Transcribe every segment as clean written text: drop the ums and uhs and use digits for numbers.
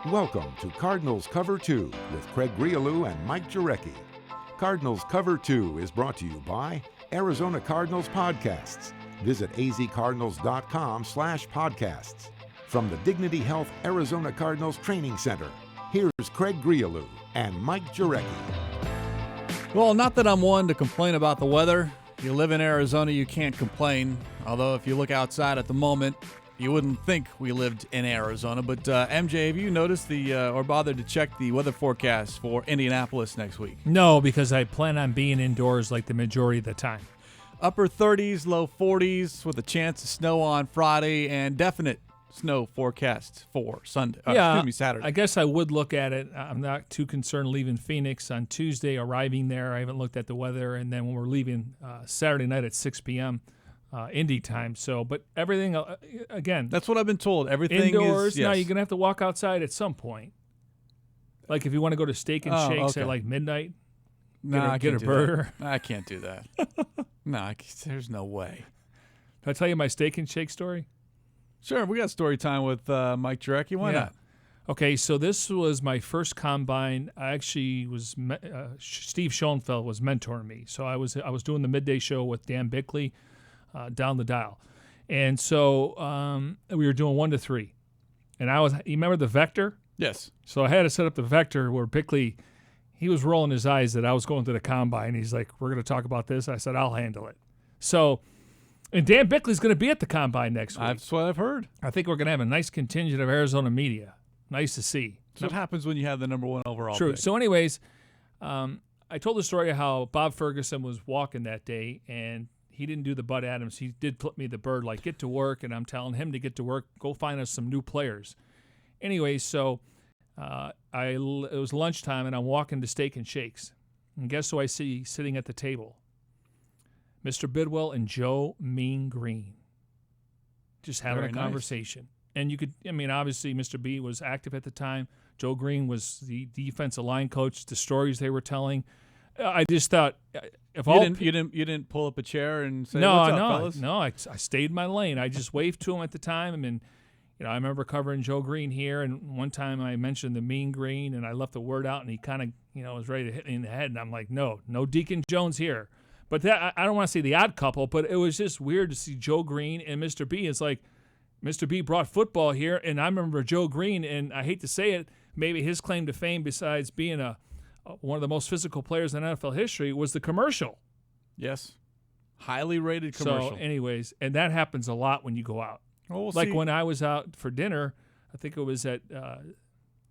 Welcome to Cardinals Cover 2 with Craig Grialou and Mike Jurecki. Cardinals Cover 2 is brought to you by Arizona Cardinals Podcasts. Visit azcardinals.com/podcasts. From the Dignity Health Arizona Cardinals Training Center, here's Craig Grialou and Mike Jurecki. Well, not that I'm one to complain about the weather. You live in Arizona, you can't complain. Although if you look outside at the moment, you wouldn't think we lived in Arizona. But MJ, have you noticed or bothered to check the weather forecast for Indianapolis next week? No, because I plan on being indoors like the majority of the time. Upper 30s, low 40s with a chance of snow on Friday and definite snow forecast for Saturday. I guess I would look at it. I'm not too concerned leaving Phoenix on Tuesday, arriving there. I haven't looked at the weather. And then when we're leaving Saturday night at 6 p.m., Indy time. So, but everything, again. That's what I've been told. Everything indoors. is, yes. Now you're going to have to walk outside at some point. Like if you want to go to Steak and Shakes at like midnight, get a burger. I can't do that. No, there's no way. Did I tell you my Steak and Shake story? Sure, we got story time with Mike Jurecki. Why not? Okay, so this was my first combine. I actually was Steve Schoenfeld was mentoring me. So I was doing the midday show with Dan Bickley down the dial, and so we were doing 1 to 3, and you remember the vector? Yes. So I had to set up the vector where Bickley, he was rolling his eyes that I was going to the combine. He's like, "We're going to talk about this." I said, "I'll handle it." So. And Dan Bickley's going to be at the Combine next week. That's what I've heard. I think we're going to have a nice contingent of Arizona media. Nice to see. So what happens when you have the number 1 overall True. pick? So anyways, I told the story of how Bob Ferguson was walking that day, and he didn't do the Bud Adams. He did flip me the bird, like, get to work, and I'm telling him to get to work, go find us some new players. Anyway, so it was lunchtime, and I'm walking to Steak and Shakes. And guess who I see sitting at the table? Mr. Bidwell and Joe Mean Green, just having a conversation. And you could, obviously Mr. B was active at the time. Joe Green was the defensive line coach. The stories they were telling, I just thought, you didn't pull up a chair and say, "What's up, fellas?" No, I stayed in my lane. I just waved to him at the time. I remember covering Joe Green here, and one time I mentioned the Mean Green, and I left the word out, and he kind of, was ready to hit me in the head, and I'm like, no Deacon Jones here. But that, I don't want to say the odd couple, but it was just weird to see Joe Green and Mr. B. It's like Mr. B brought football here, and I remember Joe Green, and I hate to say it, maybe his claim to fame, besides being one of the most physical players in NFL history, was the commercial. Yes, highly rated commercial. So, anyways, and that happens a lot when you go out. Well, we'll like see. when I was out for dinner, I think it was at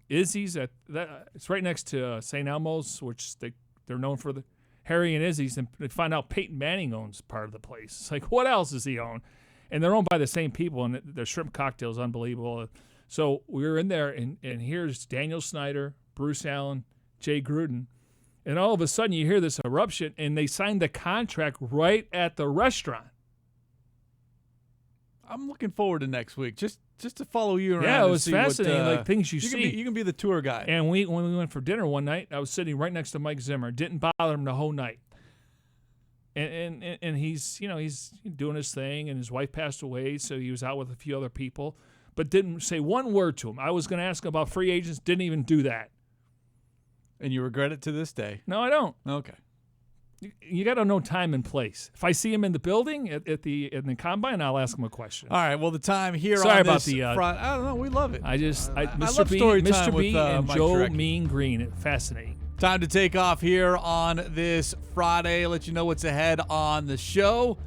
Izzy's. It's right next to St. Elmo's, which they're known for the Harry and Izzy's, and they find out Peyton Manning owns part of the place. It's like, what else does he own? And they're owned by the same people, and their shrimp cocktail is unbelievable. So we were in there, and here's Daniel Snyder, Bruce Allen, Jay Gruden, and all of a sudden you hear this eruption, and they signed the contract right at the restaurant. I'm looking forward to next week, just to follow you around. Yeah, it was fascinating, like things you see. You can be the tour guide. And when we went for dinner one night, I was sitting right next to Mike Zimmer. Didn't bother him the whole night. And he's he's doing his thing, and his wife passed away, so he was out with a few other people, but didn't say one word to him. I was going to ask him about free agents, didn't even do that. And you regret it to this day? No, I don't. Okay. You got to know time and place. If I see him in the building in the combine, I'll ask him a question. All right. Well, the time here. Sorry on about this Friday, I don't know. We love it. Mr. B, Mr. B, and Mike Joe Jurecki. Mean Green. Fascinating. Time to take off here on this Friday. Let you know what's ahead on the show.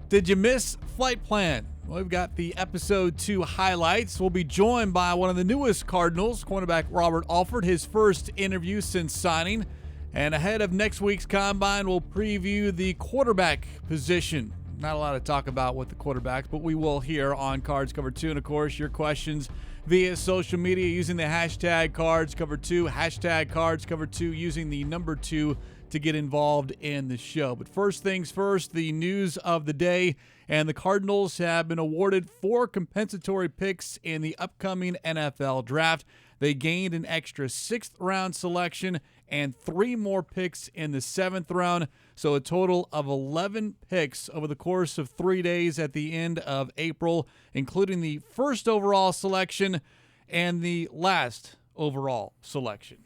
Did you miss Flight Plan? Well, we've got the episode 2 highlights. We'll be joined by one of the newest Cardinals, cornerback Robert Alford, his first interview since signing. And ahead of next week's Combine, we'll preview the quarterback position. Not a lot to talk about with the quarterbacks, but we will here on Cards Cover 2. And, of course, your questions via social media using the hashtag CardsCover2, hashtag CardsCover2, using the number 2 to get involved in the show. But first things first, the news of the day. And the Cardinals have been awarded 4 compensatory picks in the upcoming NFL draft. They gained an extra 6th-round selection and 3 more picks in the 7th round. So a total of 11 picks over the course of 3 days at the end of April, including the first overall selection and the last overall selection.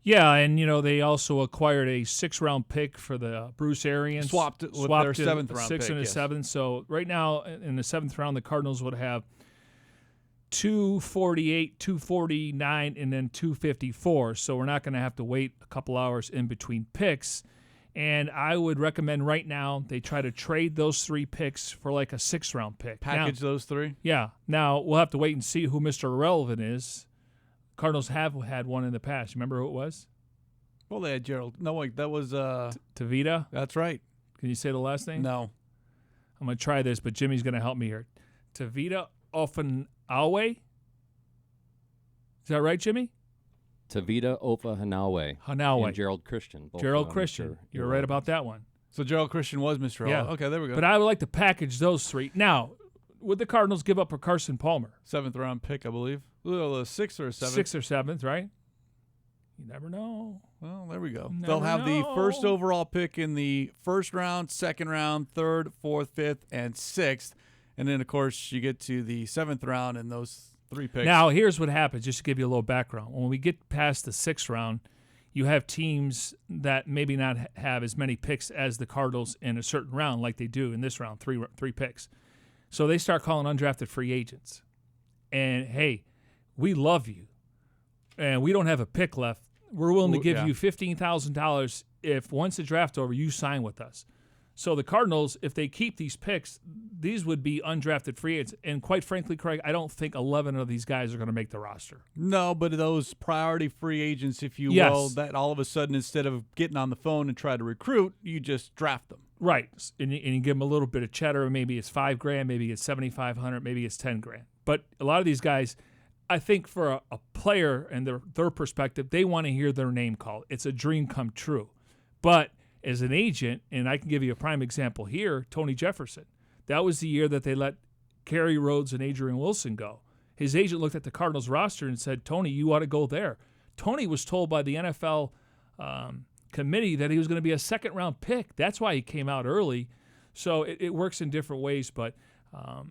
Yeah, and they also acquired a 6th-round pick for the Bruce Arians. Swapped it with their 7th-round pick. 6 and a 7th. So right now in the 7th round, the Cardinals would have 248, 249, and then 254. So we're not going to have to wait a couple hours in between picks. And I would recommend right now they try to trade those 3 picks for like a 6th-round pick. Package those 3? Yeah. Now we'll have to wait and see who Mr. Irrelevant is. Cardinals have had one in the past. You remember who it was? Well, they had Gerald. No, wait, that was Tavita. That's right. Can you say the last name? No. I'm going to try this, but Jimmy's going to help me here. Tavita Ofanawe. Is that right, Jimmy? Tavita Ofa Hanawe. And Gerald Christian. Gerald Christian. You're right about that one. So Gerald Christian was Mr. Yeah. Okay, there we go. But I would like to package those 3. Now, would the Cardinals give up for Carson Palmer? 7th-round pick, I believe. Well, a 6th or a 7th? 6th or 7th, right? You never know. Well, there we go. Never They'll have know. the 1st overall pick in the 1st round, 2nd round, 3rd, 4th, 5th, and 6th. And then, of course, you get to the 7th round and those 3 picks. Now, here's what happens, just to give you a little background. When we get past the 6th round, you have teams that maybe not have as many picks as the Cardinals in a certain round like they do in this round, 3 picks. So they start calling undrafted free agents. And, hey, we love you, and we don't have a pick left. We're willing to give you $15,000 if once the draft's over, you sign with us. So the Cardinals, if they keep these picks, these would be undrafted free agents. And quite frankly, Craig, I don't think 11 of these guys are going to make the roster. No, but those priority free agents, if you will, that all of a sudden, instead of getting on the phone and try to recruit, you just draft them. Right. And you give them a little bit of cheddar. Maybe it's $5,000, maybe it's $7,500, maybe it's $10,000. But a lot of these guys, I think for a player and their perspective, they want to hear their name called. It's a dream come true. But as an agent, and I can give you a prime example here, Tony Jefferson. That was the year that they let Kerry Rhodes and Adrian Wilson go. His agent looked at the Cardinals roster and said, Tony, you ought to go there. Tony was told by the NFL committee that he was going to be a 2nd-round pick. That's why he came out early. So it works in different ways, but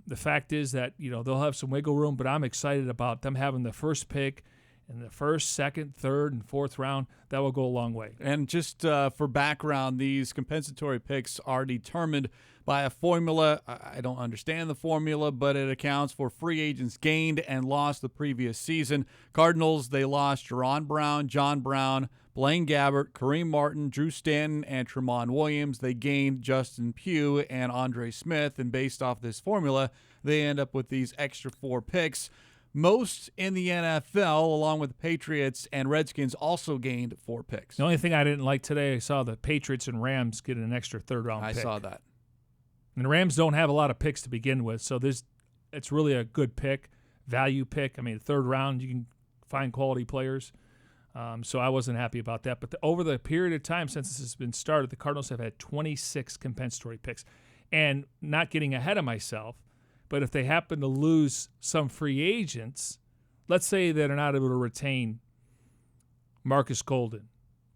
the fact is that they'll have some wiggle room, but I'm excited about them having the 1st pick in the 1st, 2nd, 3rd, and 4th round. That will go a long way. And just for background, these compensatory picks are determined by a formula. I don't understand the formula, but it accounts for free agents gained and lost the previous season. Cardinals, they lost Jerron Brown, John Brown, Blaine Gabbert, Kareem Martin, Drew Stanton, and Tremont Williams. They gained Justin Pugh and Andre Smith, and based off this formula, they end up with these extra 4 picks. Most in the NFL, along with the Patriots and Redskins, also gained 4 picks. The only thing I didn't like today, I saw the Patriots and Rams get an extra 3rd-round pick. I saw that. And the Rams don't have a lot of picks to begin with, so it's really a good pick, value pick. I mean, 3rd round, you can find quality players. So I wasn't happy about that. But over the period of time since this has been started, the Cardinals have had 26 compensatory picks. And not getting ahead of myself, but if they happen to lose some free agents, let's say they're not able to retain Marcus Golden,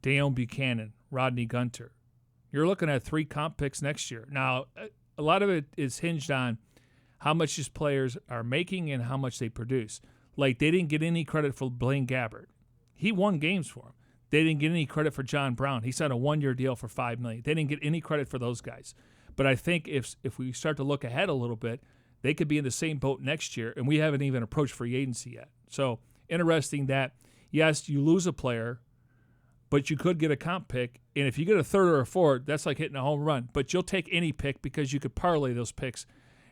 Deion Buchanan, Rodney Gunter, you're looking at 3 comp picks next year. Now, a lot of it is hinged on how much these players are making and how much they produce. Like, they didn't get any credit for Blaine Gabbert. He won games for him. They didn't get any credit for John Brown. He signed a 1-year deal for $5 million. They didn't get any credit for those guys. But I think if we start to look ahead a little bit, they could be in the same boat next year, and we haven't even approached free agency yet. So interesting that, yes, you lose a player, but you could get a comp pick. And if you get a 3rd or a 4th, that's like hitting a home run. But you'll take any pick because you could parlay those picks.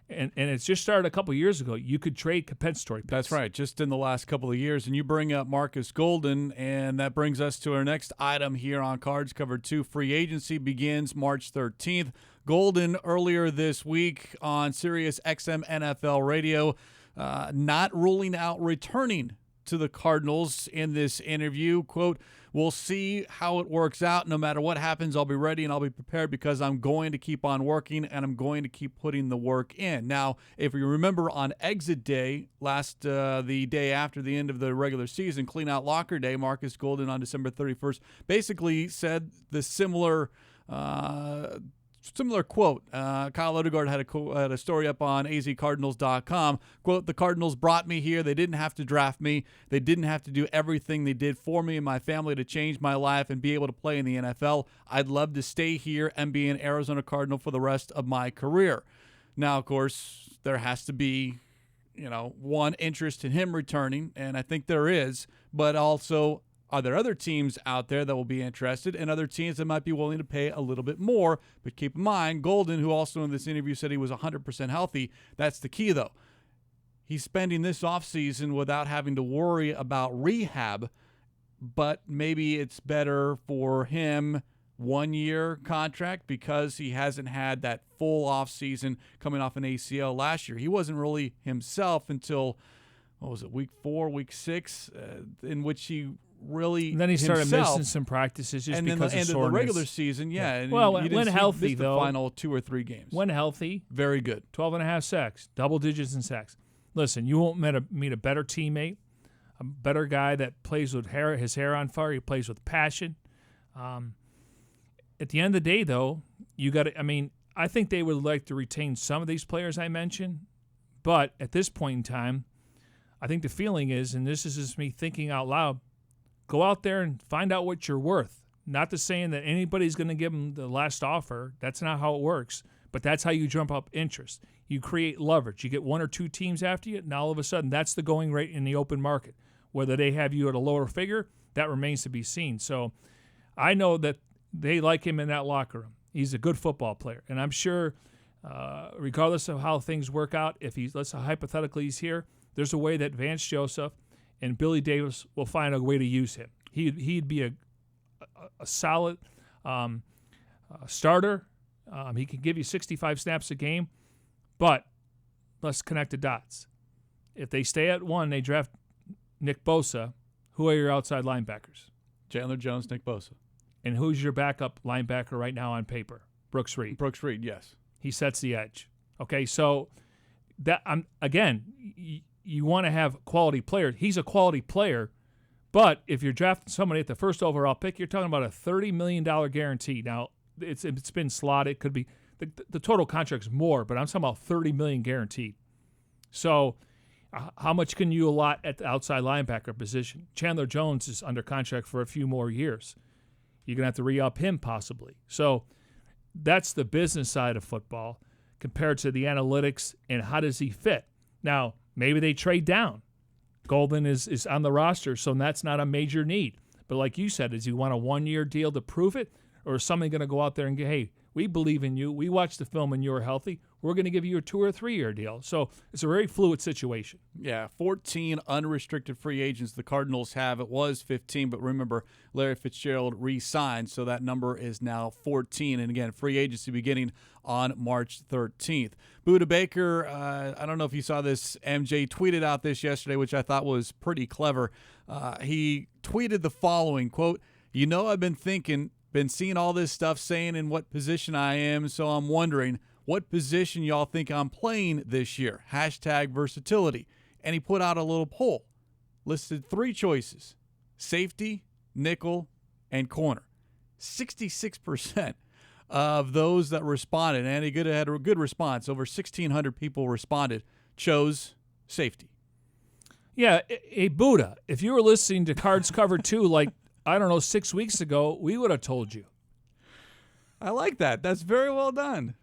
And it's just started a couple years ago. You could trade compensatory picks. That's right, just in the last couple of years. And you bring up Marcus Golden, and that brings us to our next item here on Cards Covered 2. Free agency begins March 13th. Golden, earlier this week on Sirius XM NFL Radio, not ruling out returning to the Cardinals in this interview. Quote, "We'll see how it works out. No matter what happens, I'll be ready and I'll be prepared because I'm going to keep on working and I'm going to keep putting the work in." Now, if you remember on exit day, the day after the end of the regular season, clean out locker day, Marcus Golden on December 31st basically said the similar similar quote. Kyle Odegaard had a story up on azcardinals.com. Quote, "The Cardinals brought me here. They didn't have to draft me. They didn't have to do everything they did for me and my family to change my life and be able to play in the NFL. I'd love to stay here and be an Arizona Cardinal for the rest of my career." Now, of course, there has to be, one interest in him returning, and I think there is, but also, are there other teams out there that will be interested and other teams that might be willing to pay a little bit more? But keep in mind, Golden, who also in this interview said he was 100% healthy, that's the key, though. He's spending this offseason without having to worry about rehab, but maybe it's better for him 1-year contract because he hasn't had that full offseason coming off an ACL last year. He wasn't really himself until, week 4, week 6, in which he really and then he started missing some practices just and because the end of of the regular season, And well, he when healthy, the though, final 2 or 3 games. When healthy, very good. 12.5 sacks, double digits in sacks. Listen, you won't meet a better teammate, a better guy that plays with his hair on fire. He plays with passion. At the end of the day, though, you got to. I think they would like to retain some of these players I mentioned, but at this point in time, I think the feeling is, and this is just me thinking out loud, go out there and find out what you're worth. Not to saying that anybody's going to give them the last offer. That's not how it works. But that's how you jump up interest. You create leverage. You get 1 or 2 teams after you, and all of a sudden that's the going rate in the open market. Whether they have you at a lower figure, that remains to be seen. So I know that they like him in that locker room. He's a good football player. And I'm sure, regardless of how things work out, let's say hypothetically he's here, there's a way that Vance Joseph and Billy Davis will find a way to use him. He'd be a solid starter. He can give you 65 snaps a game, but let's connect the dots. If they stay at 1, they draft Nick Bosa. Who are your outside linebackers? Chandler Jones, Nick Bosa. And who's your backup linebacker right now on paper? Brooks Reed. Brooks Reed, yes. He sets the edge. Okay, so that you want to have quality players. He's a quality player, but if you're drafting somebody at the first overall pick, you're talking about a $30 million guarantee. Now, it's been slotted. It could be the total contract's more, but I'm talking about $30 million guaranteed. So how much can you allot at the outside linebacker position? Chandler Jones is under contract for a few more years. You're going to have to re-up him possibly. So that's the business side of football compared to the analytics and how does he fit. Now, maybe they trade down. Golden is on the roster, so that's not a major need. But like you said, is you want a 1-year deal to prove it? Or is somebody going to go out there and go, hey, we believe in you. We watched the film and you were healthy. We're going to give you a 2 or 3-year deal. So it's a very fluid situation. Yeah, 14 unrestricted free agents the Cardinals have. It was 15, but remember, Larry Fitzgerald re-signed, so that number is now 14. And again, free agency beginning on March 13th. Buda Baker, I don't know if you saw this, MJ tweeted out this yesterday, which I thought was pretty clever. He tweeted the following, quote, I've been seeing all this stuff saying in what position I am, so I'm wondering what position y'all think I'm playing this year. #versatility. And he put out a little poll. Listed 3 choices: safety, nickel, and corner. 66% of those that responded, and he had a good response, over 1,600 people responded, chose safety. Yeah, hey, Buddha, if you were listening to Cards Cover 2 6 weeks ago, we would have told you. I like that. That's very well done.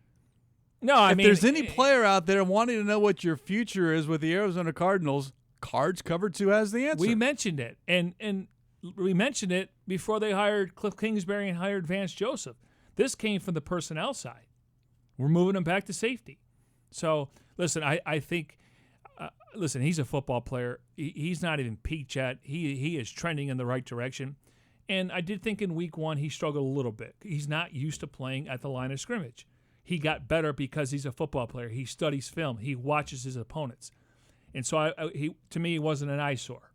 No, if there's any player out there wanting to know what your future is with the Arizona Cardinals, Cards Cover 2 has the answer. We mentioned it, and we mentioned it before they hired Cliff Kingsbury and hired Vance Joseph. This came from the personnel side. We're moving him back to safety. So, listen, I think he's a football player. He's not even peaked yet. He is trending in the right direction. And I did think in week 1 he struggled a little bit. He's not used to playing at the line of scrimmage. He got better because he's a football player. He studies film. He watches his opponents. And so to me, he wasn't an eyesore.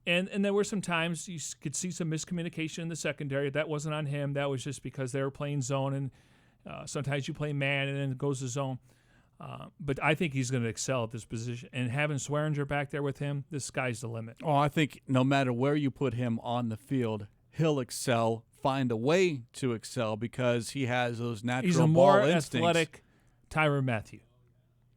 And there were some times you could see some miscommunication in the secondary. That wasn't on him. That was just because they were playing zone, and sometimes you play man and then it goes to zone. But I think he's going to excel at this position. And having Swearinger back there with him, the sky's the limit. Oh, I think no matter where you put him on the field, he'll excel find a way to excel because he has those natural He's a ball more instincts. athletic Tyrann Mathieu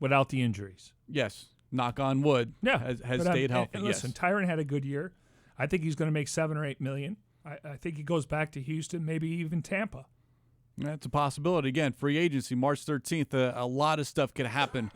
without the injuries. Yes. Knock on wood. Yeah. Has stayed healthy. And listen, yes. Tyrann had a good year. I think he's going to make $7 or $8 million. I think he goes back to Houston, maybe even Tampa. That's a possibility. Again, free agency, March 13th. A lot of stuff could happen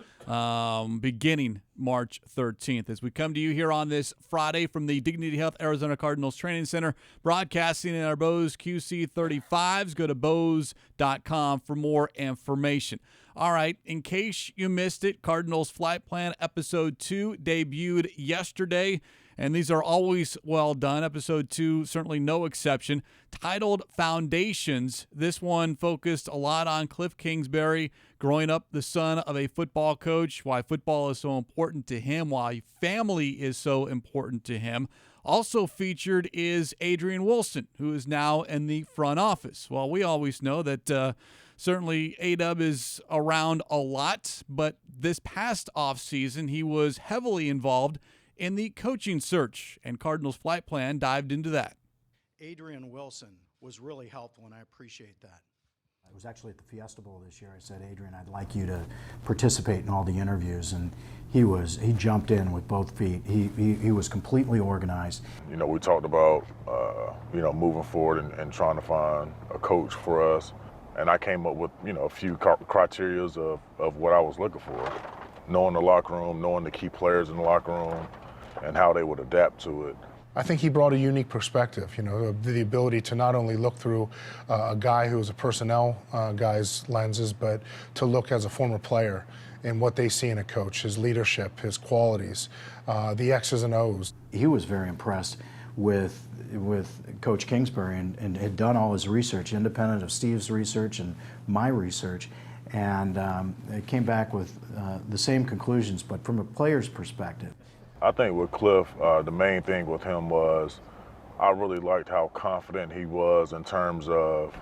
beginning March 13th. As we come to you here on this Friday from the Dignity Health Arizona Cardinals Training Center, broadcasting in our Bose QC35s. Go to Bose.com for more information. All right, in case you missed it, Cardinals Flight Plan Episode 2 debuted yesterday. And these are always well done. Episode 2, certainly no exception. Titled Foundations, this one focused a lot on Cliff Kingsbury, growing up the son of a football coach, why football is so important to him, why family is so important to him. Also featured is Adrian Wilson, who is now in the front office. Well, we always know that certainly A-Dub is around a lot, but this past offseason he was heavily involved in the coaching search, and Cardinals Flight Plan dived into that. Adrian Wilson was really helpful, and I appreciate that. I was actually at the Fiesta Bowl this year. I said, Adrian, I'd like you to participate in all the interviews, and he jumped in with both feet. He was completely organized. You know, we talked about, moving forward and trying to find a coach for us, and I came up with, a few criteria of what I was looking for. Knowing the locker room, knowing the key players in the locker room, and how they would adapt to it. I think he brought a unique perspective, the ability to not only look through a guy who is a personnel guy's lenses, but to look as a former player and what they see in a coach, his leadership, his qualities, the X's and O's. He was very impressed with Coach Kingsbury and had done all his research, independent of Steve's research and my research, and it came back with the same conclusions, but from a player's perspective. I think with Cliff, the main thing with him was I really liked how confident he was in terms of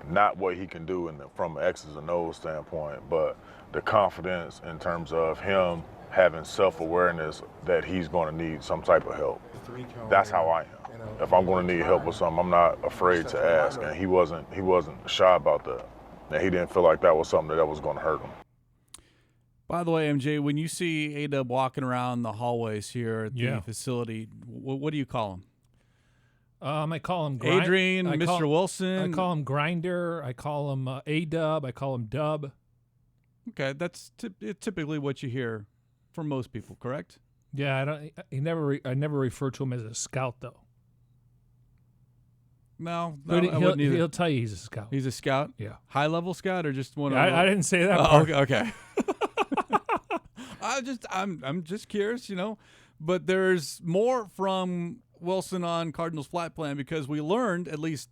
not what he can do from an X's and O's standpoint, but the confidence in terms of him having self-awareness that he's going to need some type of help. That's how I am. If I'm going to need help with something, I'm not afraid to ask, and he wasn't shy about that. And he didn't feel like that was something that was going to hurt him. By the way, MJ, when you see A-Dub walking around the hallways here at the facility, what do you call him? I call him Adrian, Mr. Wilson. I call him Grinder. I call him A-Dub. I call him Dub. Okay, that's typically what you hear from most people, correct? Yeah, I never refer to him as a scout though. No, he'll tell you he's a scout. He's a scout? Yeah. High-level scout or just one? I didn't say that part. Okay. I'm just curious, But there's more from Wilson on Cardinals Flight Plan because we learned, at least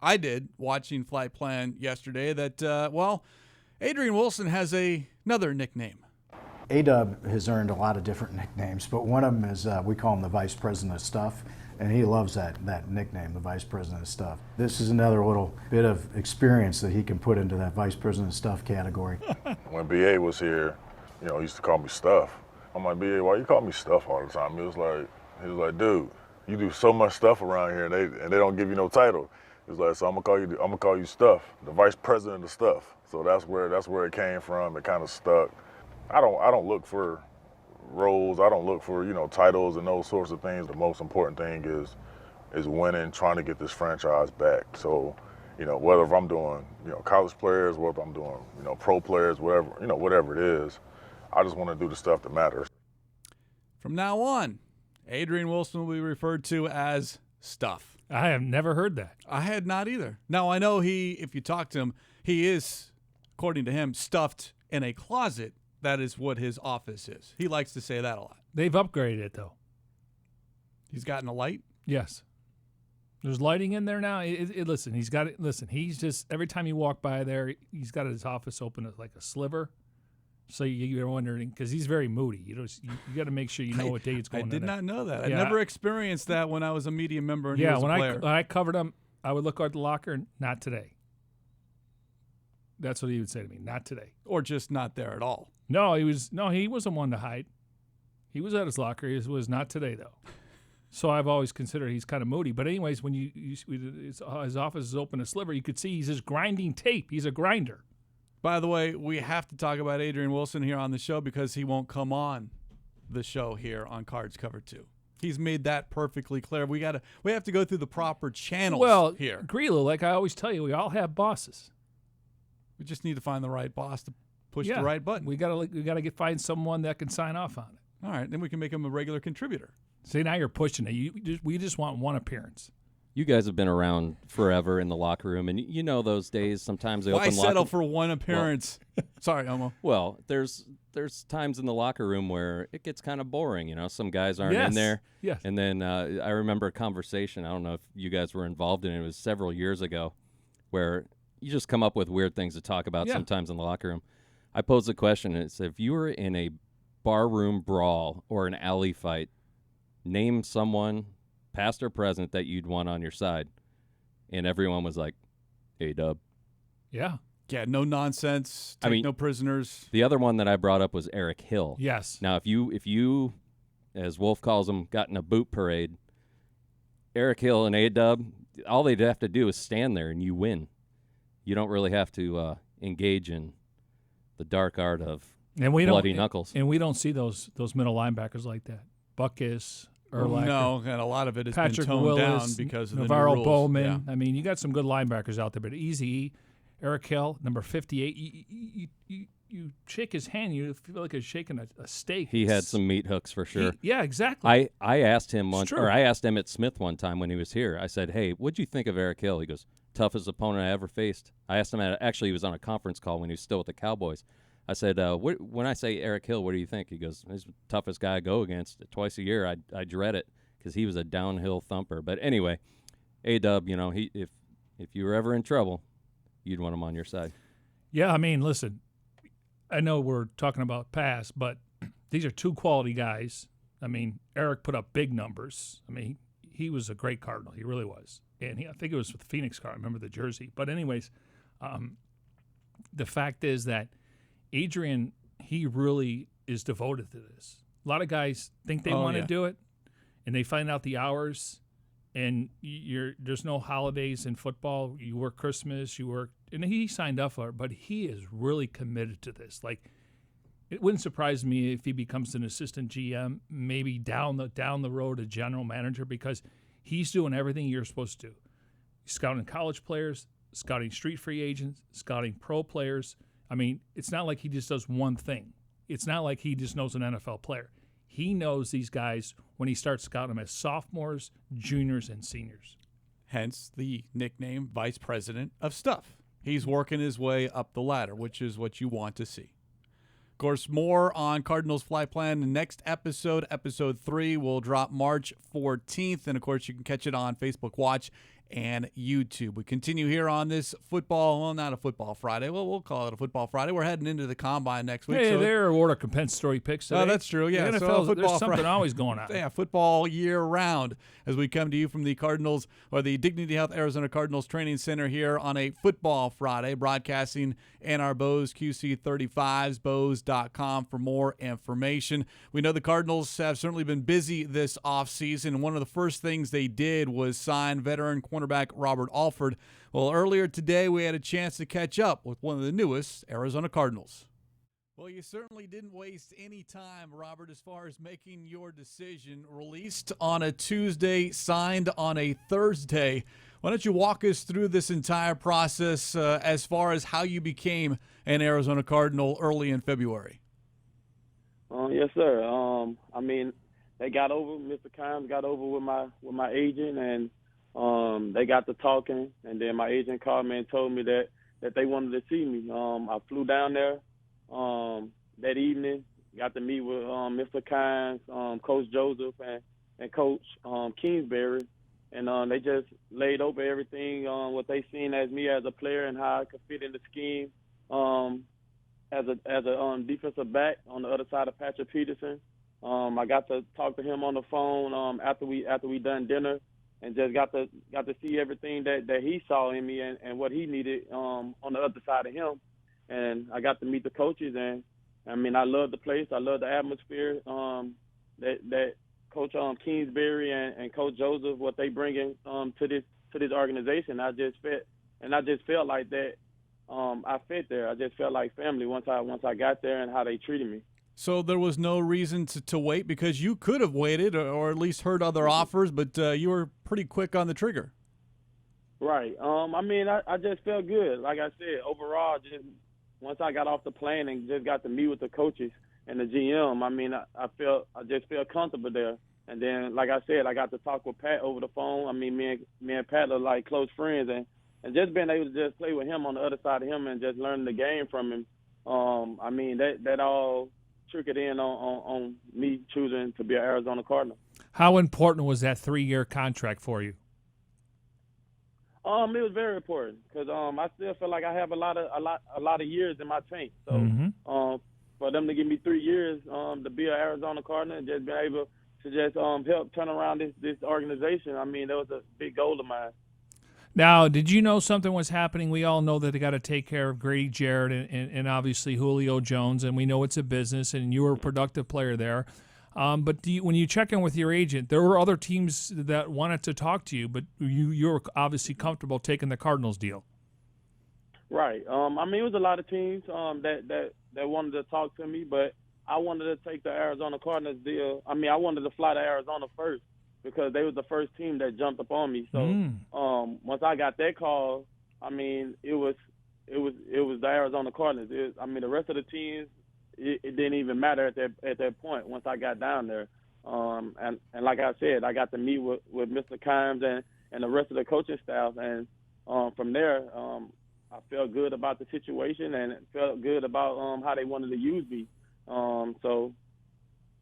I did, watching Flight Plan yesterday, that, Adrian Wilson has another nickname. A-Dub has earned a lot of different nicknames, but one of them is, we call him the Vice President of Stuff. And he loves that nickname, the Vice President of Stuff. This is another little bit of experience that he can put into that Vice President of Stuff category. When B.A. was here, he used to call me Stuff. I'm like, B.A., why you call me Stuff all the time? He was like, dude, you do so much stuff around here and they don't give you no title. He was like, so I'm gonna call you Stuff, the Vice President of Stuff. So that's where it came from. It kind of stuck. I don't look for roles. I don't look for, titles and those sorts of things. The most important thing is winning, trying to get this franchise back. So, whether if I'm doing, college players, whether I'm doing, pro players, whatever it is, I just want to do the stuff that matters. From now on, Adrian Wilson will be referred to as Stuff. I have never heard that. I had not either. Now, I know if you talk to him, he is, according to him, stuffed in a closet. That is what his office is. He likes to say that a lot. They've upgraded it, though. He's gotten a light? Yes. There's lighting in there now. Listen, he's got it. Listen, he's just, every time you walk by there, he's got his office open like a sliver. So you're wondering, because he's very moody. You got to make sure you know what day it's going on. I did not know that. Yeah. I never experienced that when I was a media member and he was a player. When I covered him, I would look at the locker, not today. That's what he would say to me, not today. Or just not there at all. No, he wasn't one to hide. He was at his locker. He was not today, though. So I've always considered he's kind of moody. But anyways, when his office is open a sliver, you could see he's just grinding tape. He's a grinder. By the way, we have to talk about Adrian Wilson here on the show because he won't come on the show here on Cards Cover 2. He's made that perfectly clear. We have to go through the proper channels here. Grialou, like I always tell you, we all have bosses. We just need to find the right boss to push the right button. We gotta find someone that can sign off on it. All right, then we can make him a regular contributor. See, now you're pushing it. We just want one appearance. You guys have been around forever in the locker room, and you know those days. Sometimes they Why open settle for one appearance? Well, sorry, Elmo. Well, there's times in the locker room where it gets kind of boring. You know, some guys aren't in there. Yes. And then I remember a conversation. I don't know if you guys were involved in it. It was several years ago, where you just come up with weird things to talk about sometimes in the locker room. I posed a question, and it said, if you were in a barroom brawl or an alley fight, name someone, past or present, that you'd want on your side. And everyone was like, A-Dub. Yeah. Yeah, no nonsense. No prisoners. The other one that I brought up was Eric Hill. Yes. Now, if you, as Wolf calls him, got in a boot parade, Eric Hill and A-Dub, all they'd have to do is stand there and you win. You don't really have to engage in the dark art of bloody knuckles. And we don't see those middle linebackers like that. Buckus, Urlacher. No, and a lot of it has Patrick been toned Willis, down because of Navarro the new rules. Bowman. Yeah. I mean, you got some good linebackers out there, but Easy, Eric Hill, number 58. You shake his hand, you feel like you're shaking a steak. He had some meat hooks for sure. Yeah, exactly. I asked him once, or I asked Emmett Smith one time when he was here. I said, "Hey, what'd you think of Eric Hill?" He goes, "Toughest opponent I ever faced." I asked him actually, he was on a conference call when he was still with the Cowboys. I said, when I say Eric Hill, what do you think? He goes, he's the toughest guy I go against. Twice a year, I dread it because he was a downhill thumper. But anyway, A-Dub, you know, if you were ever in trouble, you'd want him on your side. Yeah, I mean, listen, I know we're talking about past, but these are two quality guys. I mean, Eric put up big numbers. I mean, he was a great Cardinal. He really was. And I think it was with the Phoenix Card. I remember the jersey. But anyways, the fact is that Adrian, he really is devoted to this. A lot of guys think they want to do it, and they find out the hours, and there's no holidays in football. You work Christmas, and he signed up for it, but he is really committed to this. Like, it wouldn't surprise me if he becomes an assistant GM, maybe down the road a general manager, because he's doing everything you're supposed to do. He's scouting college players, scouting street free agents, scouting pro players. I mean, it's not like he just does one thing. It's not like he just knows an NFL player. He knows these guys when he starts scouting them as sophomores, juniors, and seniors. Hence the nickname Vice President of Stuff. He's working his way up the ladder, which is what you want to see. Of course, more on Cardinals Flight Plan. The next episode, episode 3, will drop March 14th. And, of course, you can catch it on Facebook Watch and YouTube. We continue here on this not a football Friday. Well, we'll call it a football Friday. We're heading into the Combine next week. Hey, there are order compensatory picks today. Oh, that's true. Yeah, the NFL, so there's something always going on. Yeah, football year round as we come to you from the Cardinals, or the Dignity Health Arizona Cardinals Training Center here on a football Friday, broadcasting in our Bose QC35s, Bose.com for more information. We know the Cardinals have certainly been busy this offseason. One of the first things they did was sign veteran cornerback Robert Alford. Well, earlier today we had a chance to catch up with one of the newest Arizona Cardinals. Well, you certainly didn't waste any time, Robert, as far as making your decision. Released on a Tuesday, signed on a Thursday. Why don't you walk us through this entire process as far as how you became an Arizona Cardinal early in February? Yes, sir. I mean, they got over, Mr. Kimes got over with my agent, and they got to talking, and then my agent called me and told me that they wanted to see me. I flew down there that evening, got to meet with Mr. Kimes, Coach Joseph, and Coach Kingsbury, and they just laid over everything, what they seen as me as a player and how I could fit in the scheme as a defensive back on the other side of Patrick Peterson. I got to talk to him on the phone after we done dinner, and just got to see everything that he saw in me and what he needed on the other side of him. And I got to meet the coaches, and I mean, I love the place. I love the atmosphere that Coach Kingsbury and Coach Joseph, what they bringing to this organization. I just felt like that. I fit there. I just felt like family once I got there and how they treated me. So there was no reason to wait, because you could have waited or at least heard other offers, but you were pretty quick on the trigger. Right. I just felt good. Like I said, overall, just once I got off the plane and just got to meet with the coaches and the GM, I just felt comfortable there. And then, like I said, I got to talk with Pat over the phone. Me and Pat are like close friends, and just being able to just play with him on the other side of him and just learning the game from him. That all trickled in on me choosing to be an Arizona Cardinal. How important was that 3-year contract for you? It was very important because I still feel like I have a lot of years in my tank. So for them to give me 3 years to be an Arizona Cardinal and just be able to just help turn around this organization, that was a big goal of mine. Now, did you know something was happening? We all know that they got to take care of Grady Jarrett and obviously Julio Jones, and we know it's a business, and you were a productive player there. But when you check in with your agent, there were other teams that wanted to talk to you, but you were obviously comfortable taking the Cardinals deal. Right. It was a lot of teams that wanted to talk to me, but I wanted to take the Arizona Cardinals deal. I wanted to fly to Arizona first because they were the first team that jumped up on me. So once I got that call, it was the Arizona Cardinals. The rest of the teams, it didn't even matter at that point once I got down there. And like I said, I got to meet with Mr. Kimes and the rest of the coaching staff. And from there, I felt good about the situation and felt good about how they wanted to use me. So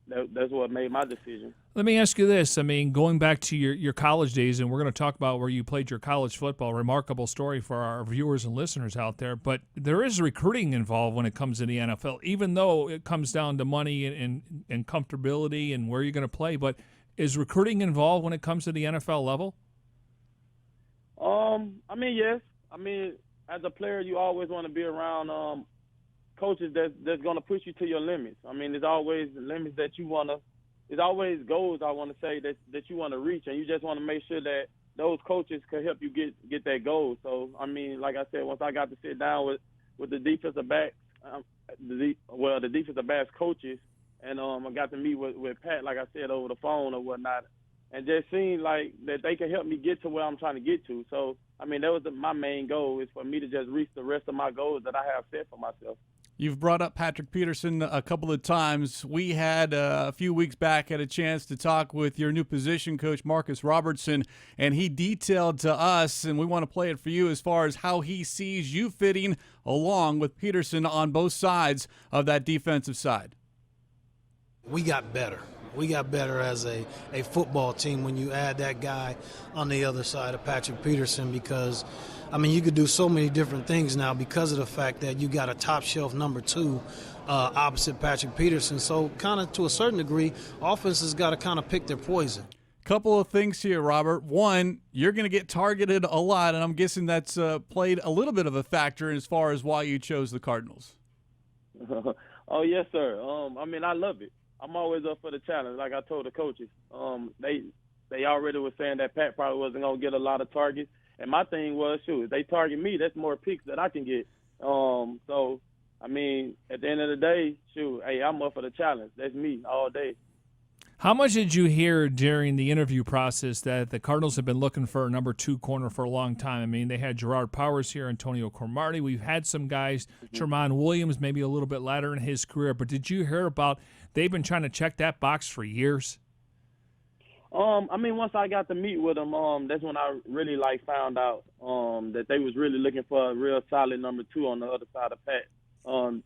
that's what made my decision. Let me ask you this. Going back to your college days, and we're going to talk about where you played your college football, remarkable story for our viewers and listeners out there, but there is recruiting involved when it comes to the NFL, even though it comes down to money and comfortability and where you're going to play. But is recruiting involved when it comes to the NFL level? Yes. As a player, you always want to be around coaches that's going to push you to your limits. There's always limits that you want to – there's always goals, I want to say, that you want to reach, and you just want to make sure that those coaches can help you get that goal. So, like I said, once I got to sit down with the defensive backs, the defensive backs coaches, and I got to meet with Pat, like I said, over the phone or whatnot, and just seeing like that they can help me get to where I'm trying to get to. So, that was my main goal, is for me to just reach the rest of my goals that I have set for myself. You've brought up Patrick Peterson a couple of times. We had a few weeks back had a chance to talk with your new position coach, Marcus Robertson, and he detailed to us, and we want to play it for you, as far as how he sees you fitting along with Peterson on both sides of that defensive side. We got better. We got better as a football team when you add that guy on the other side of Patrick Peterson, because you could do so many different things now because of the fact that you got a top shelf number 2 opposite Patrick Peterson. So kind of to a certain degree, offenses got to kind of pick their poison. Couple of things here, Robert. One, you're going to get targeted a lot, and I'm guessing that's played a little bit of a factor as far as why you chose the Cardinals. Oh, yes, sir. I love it. I'm always up for the challenge, like I told the coaches. They already were saying that Pat probably wasn't going to get a lot of targets. And my thing was, shoot, if they target me, that's more picks that I can get. So, at the end of the day, shoot, hey, I'm up for the challenge. That's me all day. How much did you hear during the interview process that the Cardinals have been looking for a number 2 corner for a long time? They had Gerard Powers here, Antonio Cromartie. We've had some guys, Tremont Williams, maybe a little bit later in his career. But did you hear about they've been trying to check that box for years? Once I got to meet with them, that's when I really found out that they was really looking for a real solid number 2 on the other side of Pat.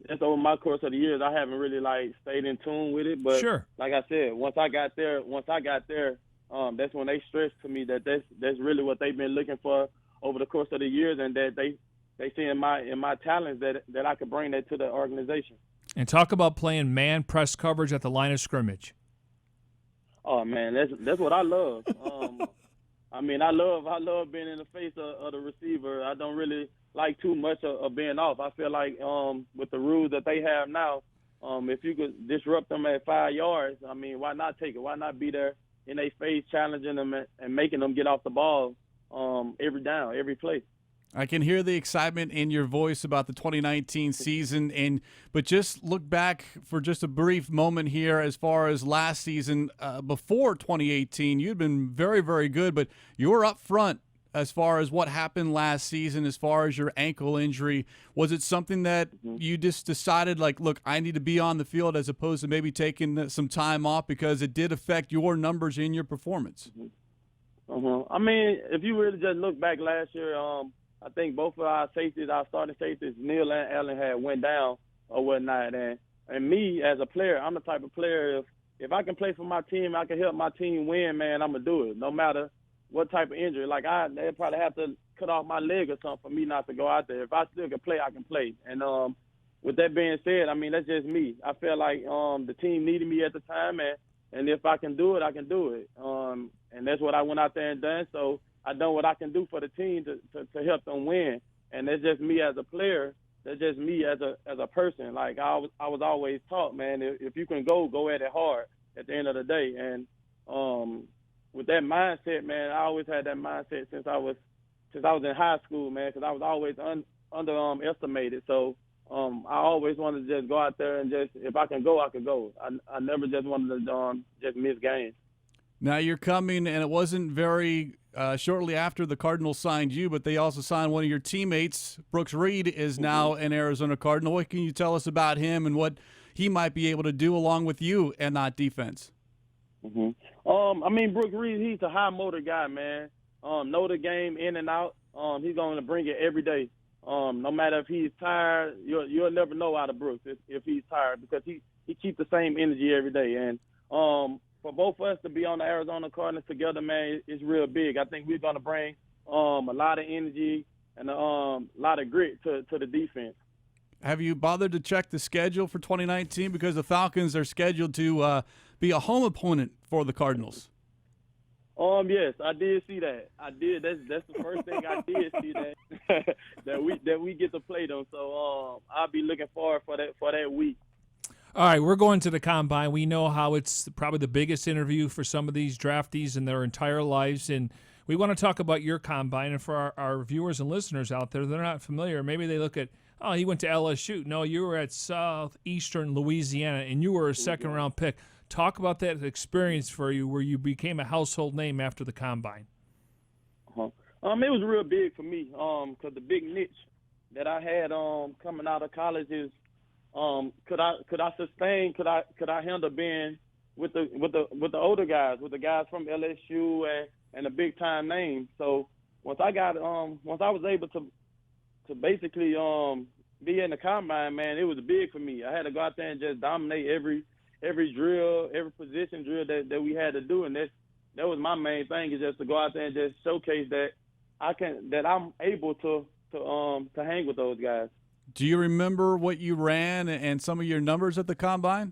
Just over my course of the years, I haven't really stayed in tune with it. But sure, like I said, once I got there, that's when they stressed to me that that's really what they've been looking for over the course of the years, and that they see in my talents that I could bring that to the organization. And talk about playing man press coverage at the line of scrimmage. Oh man, that's what I love. I love being in the face of the receiver. I don't really like too much of being off. I feel like with the rules that they have now, If you could disrupt them at 5 yards, I mean, why not take it? Why not be there in their face, challenging them and making them get off the ball every down, every play? I can hear the excitement in your voice about the 2019 season, but just look back for just a brief moment here as far as last season. Before 2018, you'd been very, very good, but you were up front as far as what happened last season, as far as your ankle injury. Was it something that you just decided, like, look, I need to be on the field as opposed to maybe taking some time off because it did affect your numbers in your performance? I mean, if you really just look back last year, I think both of our safeties, our starting safeties, Neil and Allen, had went down or whatnot. And me as a player, I'm the type of player, if I can play for my team, I can help my team win, man, I'm going to do it, no matter what type of injury. Like, they'd probably have to cut off my leg or something for me not to go out there. If I still can play, I can play. And with that being said, I mean, that's just me. I felt like the team needed me at the time, and if I can do it, I can do it. And that's what I went out there and done. So I done what I can do for the team to help them win. And that's just me as a player. That's just me as a person. Like, I was always taught, man, if you can go at it hard at the end of the day. And with that mindset, man, I always had that mindset since I was in high school, man, because I was always underestimated. So I always wanted to just go out there and just, if I can go, I can go. I never just wanted to just miss games. Now you're coming, and it wasn't very shortly after the Cardinals signed you, but they also signed one of your teammates. Brooks Reed is now an Arizona Cardinal. What can you tell us about him and what he might be able to do along with you and that defense? I mean, Brooks Reed, he's a high motor guy, man. Know the game in and out. He's going to bring it every day. No matter if he's tired, you'll never know out of Brooks if he's tired, because he keeps the same energy every day. And for both of us to be on the Arizona Cardinals together, man, it's real big. I think we're going to bring a lot of energy and a lot of grit to the defense. Have you bothered to check the schedule for 2019? Because the Falcons are scheduled to be a home opponent for the Cardinals. Yes, I did see that. I did. That's the first thing I did see that that we get to play them. So I'll be looking forward for that week. All right, we're going to the Combine. We know how it's probably the biggest interview for some of these draftees in their entire lives, and we want to talk about your Combine. And for our viewers and listeners out there, they're not familiar. Maybe they look at, oh, he went to LSU. No, you were at Southeastern Louisiana, and you were a second-round pick. Talk about that experience for you where you became a household name after the Combine. It was real big for me because the big niche that I had coming out of college is could I sustain, could I handle being with the older guys, with the guys from LSU and the big time names. So once I was able to basically be in the Combine, man, it was big for me. I had to go out there and just dominate every drill, every position drill that we had to do, and that was my main thing, is just to go out there and just showcase that I'm able to hang with those guys. Do you remember what you ran and some of your numbers at the Combine?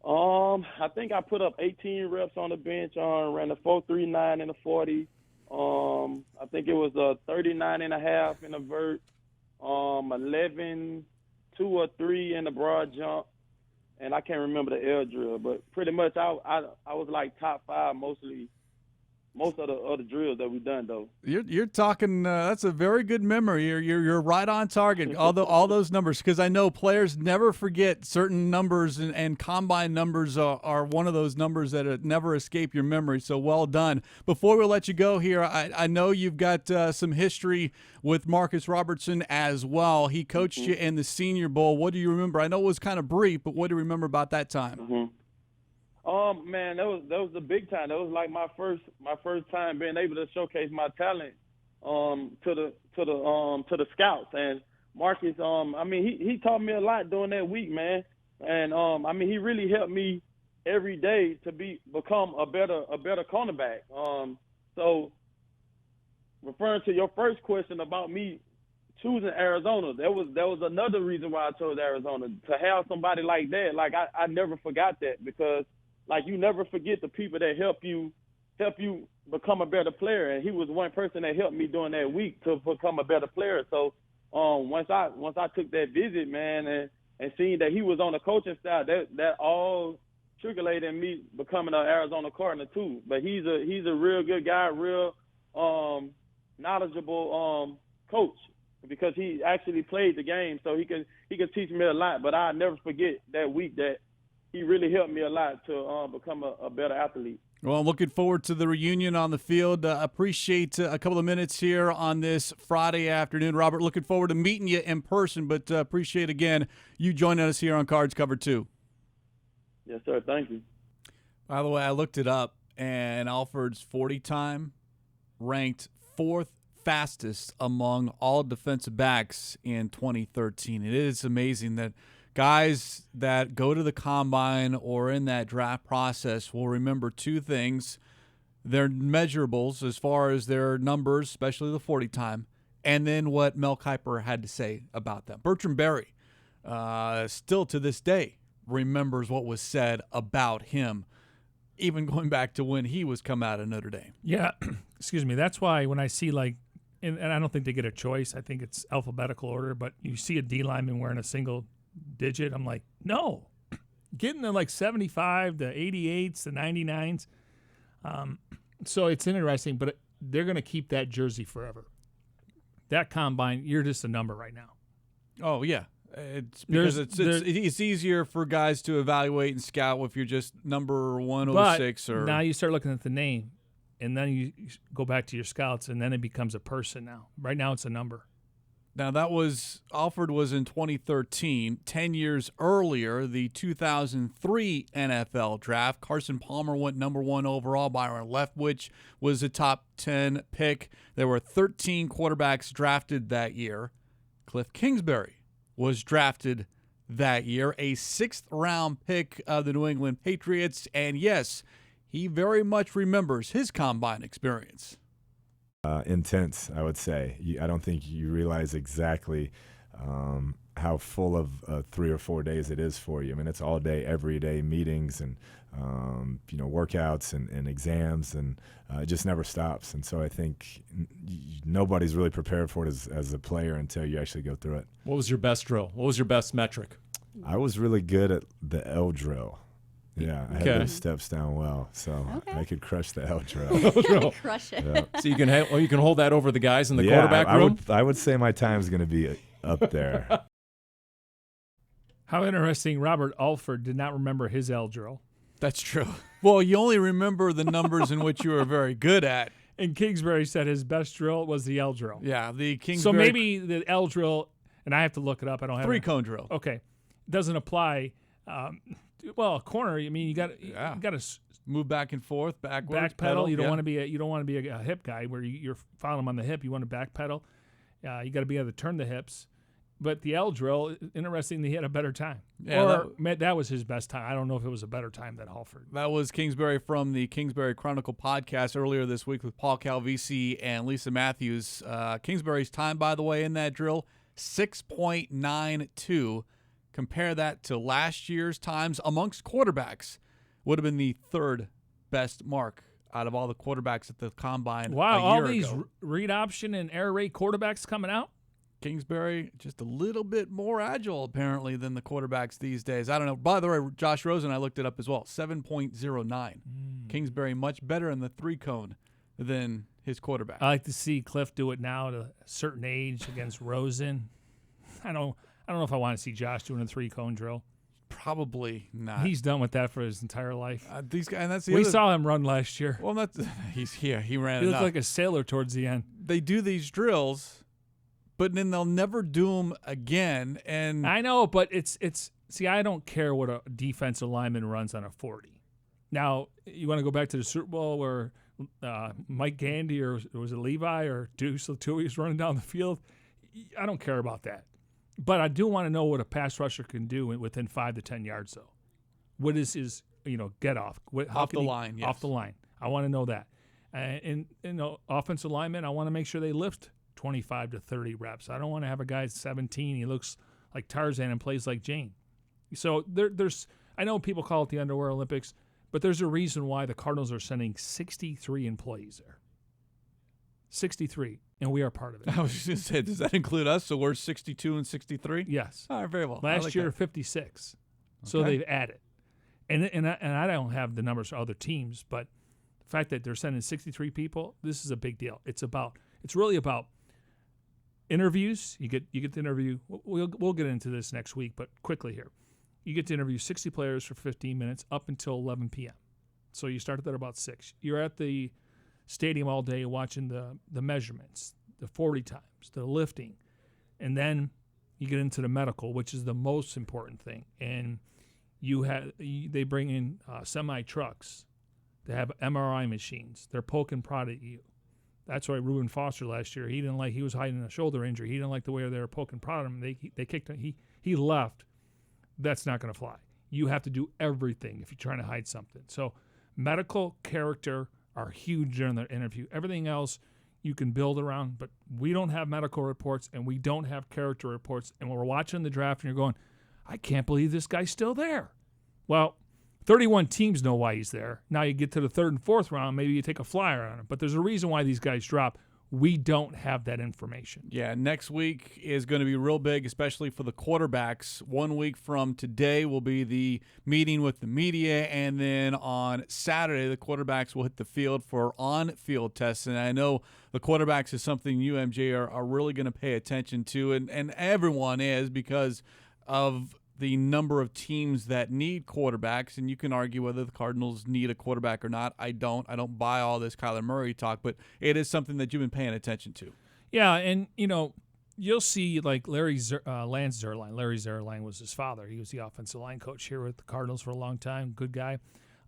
I think I put up 18 reps on the bench. Ran a 4.39 in the 40. I think it was a 39.5 in the vert. 11, 2 or 3 in the broad jump. And I can't remember the air drill, but pretty much I was like top 5 most of the drills that we done though. You're talking. That's a very good memory. You're right on target. All those numbers, because I know players never forget certain numbers, and Combine numbers are one of those numbers that never escape your memory. So well done. Before we let you go here, I know you've got some history with Marcus Robertson as well. He coached you in the Senior Bowl. What do you remember? I know it was kind of brief, but what do you remember about that time? Man, that was the big time. That was like my first time being able to showcase my talent to the scouts. And Marcus, I mean, he taught me a lot during that week, man. And I mean, he really helped me every day to become a better cornerback. So referring to your first question about me choosing Arizona, that was another reason why I chose Arizona, to have somebody like that. Like I never forgot that, because like you never forget the people that help you become a better player, and he was one person that helped me during that week to become a better player. So once I took that visit, man, and seeing that he was on the coaching staff, that all triculated in me becoming an Arizona Cardinal too. But he's a real good guy, real knowledgeable coach, because he actually played the game, so he can teach me a lot. But I'll never forget that week that he really helped me a lot to become a better athlete. Well, I'm looking forward to the reunion on the field. Appreciate a couple of minutes here on this Friday afternoon. Robert, looking forward to meeting you in person, but appreciate, again, you joining us here on Cards Cover 2. Yes, sir. Thank you. By the way, I looked it up, and Alford's 40 time ranked 4th fastest among all defensive backs in 2013. It is amazing that guys that go to the combine or in that draft process will remember two things: their measurables as far as their numbers, especially the 40 time, and then what Mel Kiper had to say about them. Bertrand Berry, still to this day, remembers what was said about him, even going back to when he was come out of Notre Dame. Yeah, excuse me. That's why when I see, like, and I don't think they get a choice, I think it's alphabetical order, but you see a D lineman wearing a single digit, I'm like, no. Getting the like 75, the 88s, the 99s. So it's interesting, but they're going to keep that jersey forever. That combine, you're just a number right now. Oh, yeah. It's because it's easier for guys to evaluate and scout if you're just number 106. But now you start looking at the name, and then you go back to your scouts, and then it becomes a person now. Right now it's a number. Now, Alford was in 2013. 10 years earlier, the 2003 NFL draft, Carson Palmer went number 1 overall. Byron Leftwich was a top 10 pick. There were 13 quarterbacks drafted that year. Cliff Kingsbury was drafted that year, a 6th-round pick of the New England Patriots. And, yes, he very much remembers his combine experience. Intense, I would say. I don't think you realize exactly how full of 3 or 4 days it is for you. I mean, it's all day, every day meetings and workouts and exams, and it just never stops. And so I think nobody's really prepared for it as a player until you actually go through it. What was your best drill? What was your best metric? I was really good at the L drill. Yeah, I had those steps down well, so I could crush the L drill. Crush it. Yeah. So you can hold that over the guys in the quarterback room? I would say my time's going to be up there. How interesting, Robert Alford did not remember his L drill. That's true. Well, you only remember the numbers in which you were very good at. And Kingsbury said his best drill was the L drill. Yeah, the Kingsbury. So maybe the L drill, and I have to look it up. I don't have 3-cone drill. Okay, doesn't apply. Well, a corner. I mean, you got to move back and forth, backwards, back pedal. You don't want to be a hip guy where you're following him on the hip. You want to back pedal. You got to be able to turn the hips. But the L drill, interesting, he had a better time. Yeah, that was his best time. I don't know if it was a better time than Alford. That was Kingsbury from the Kingsbury Chronicle podcast earlier this week with Paul Calvisi and Lisa Matthews. Kingsbury's time, by the way, in that drill, 6.92. Compare that to last year's times amongst quarterbacks. Would have been the 3rd best mark out of all the quarterbacks at the combine. Wow, all these read option and air raid quarterbacks coming out? Kingsbury just a little bit more agile, apparently, than the quarterbacks these days. I don't know. By the way, Josh Rosen, I looked it up as well, 7.09. Kingsbury much better in the 3-cone than his quarterback. I like to see Cliff do it now at a certain age against Rosen. I don't know if I want to see Josh doing a 3-cone drill. Probably not. He's done with that for his entire life. These guys, and that's we saw him run last year. Well, he's here. He ran. He looked like a sailor towards the end. They do these drills, but then they'll never do them again. And I know, but it's. See, I don't care what a defensive lineman runs on a 40. Now, you want to go back to the Super Bowl where Mike Gandy or was it Levi or Deuce Latouille was running down the field? I don't care about that. But I do want to know what a pass rusher can do within 5 to 10 yards, though. What is his, get off? Off the line, yes. Off the line. I want to know that. And offensive linemen, I want to make sure they lift 25 to 30 reps. I don't want to have a guy at 17. He looks like Tarzan and plays like Jane. So there's – I know people call it the Underwear Olympics, but there's a reason why the Cardinals are sending 63 employees there. 63. and we are part of it. I was just going to say, does that include us? So we're 62 and 63? Yes. All right, very well. Last year, 56. So they've added. And I don't have the numbers for other teams, but the fact that they're sending 63 people, this is a big deal. It's really about interviews. You get to interview. We'll get into this next week, but quickly here. You get to interview 60 players for 15 minutes up until 11 p.m. So you start at about 6. You're at the stadium all day watching the measurements, the 40 times, the lifting, and then you get into the medical, which is the most important thing. And they bring in semi trucks. They have MRI machines. They're poking prod at you. That's why Reuben Foster last year, he was hiding a shoulder injury. He didn't like the way they were poking prod at him. They kicked him. He left. That's not going to fly. You have to do everything if you're trying to hide something. So medical, character are huge during the interview. Everything else you can build around, but we don't have medical reports and we don't have character reports. And when we're watching the draft and you're going, I can't believe this guy's still there. Well, 31 teams know why he's there. Now you get to the 3rd and 4th round, maybe you take a flyer on him. But there's a reason why these guys drop. We don't have that information. Yeah, next week is going to be real big, especially for the quarterbacks. 1 week from today will be the meeting with the media, and then on Saturday, the quarterbacks will hit the field for on-field tests. And I know the quarterbacks is something you, MJ, are really going to pay attention to, and everyone is because of the number of teams that need quarterbacks, and you can argue whether the Cardinals need a quarterback or not. I don't buy all this Kyler Murray talk, but it is something that you've been paying attention to. Yeah, and, you'll see like Lance Zierlein. Larry Zierlein was his father. He was the offensive line coach here with the Cardinals for a long time. Good guy.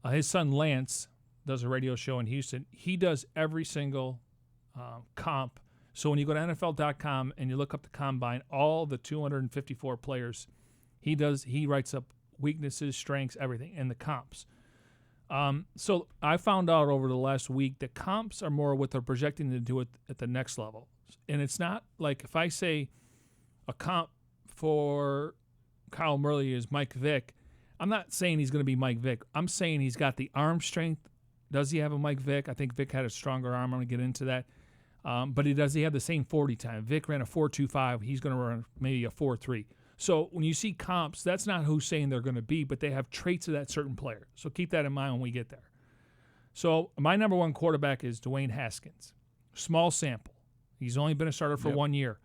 His son Lance does a radio show in Houston. He does every single comp. So when you go to NFL.com and you look up the combine, all the 254 players, he writes up weaknesses, strengths, everything, and the comps. So I found out over the last week that comps are more what they're projecting to do at the next level. And it's not like if I say a comp for Kyle Murray is Mike Vick, I'm not saying he's going to be Mike Vick. I'm saying he's got the arm strength. Does he have a Mike Vick? I think Vick had a stronger arm. I'm going to get into that. But does he have the same 40 time? Vick ran a 4.25. He's going to run maybe a 4.3. So when you see comps, that's not who's saying they're going to be, but they have traits of that certain player. So keep that in mind when we get there. So my number one quarterback is Dwayne Haskins. Small sample. He's only been a starter for 1 year.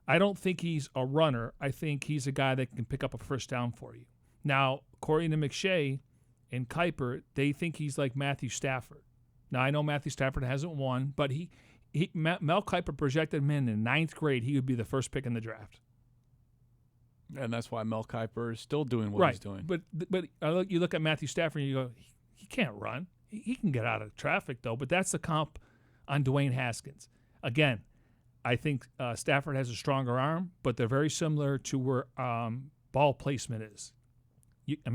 I don't think he's a runner. I think he's a guy that can pick up a first down for you. Now, according to McShay and Kuiper, they think he's like Matthew Stafford. Now, I know Matthew Stafford hasn't won, but Mel Kiper projected him in 9th grade. He would be the first pick in the draft. And that's why Mel Kiper is still doing what he's doing. But you look at Matthew Stafford and you go, he can't run. He can get out of traffic, though. But that's the comp on Dwayne Haskins. Again, I think Stafford has a stronger arm, but they're very similar to where ball placement is. To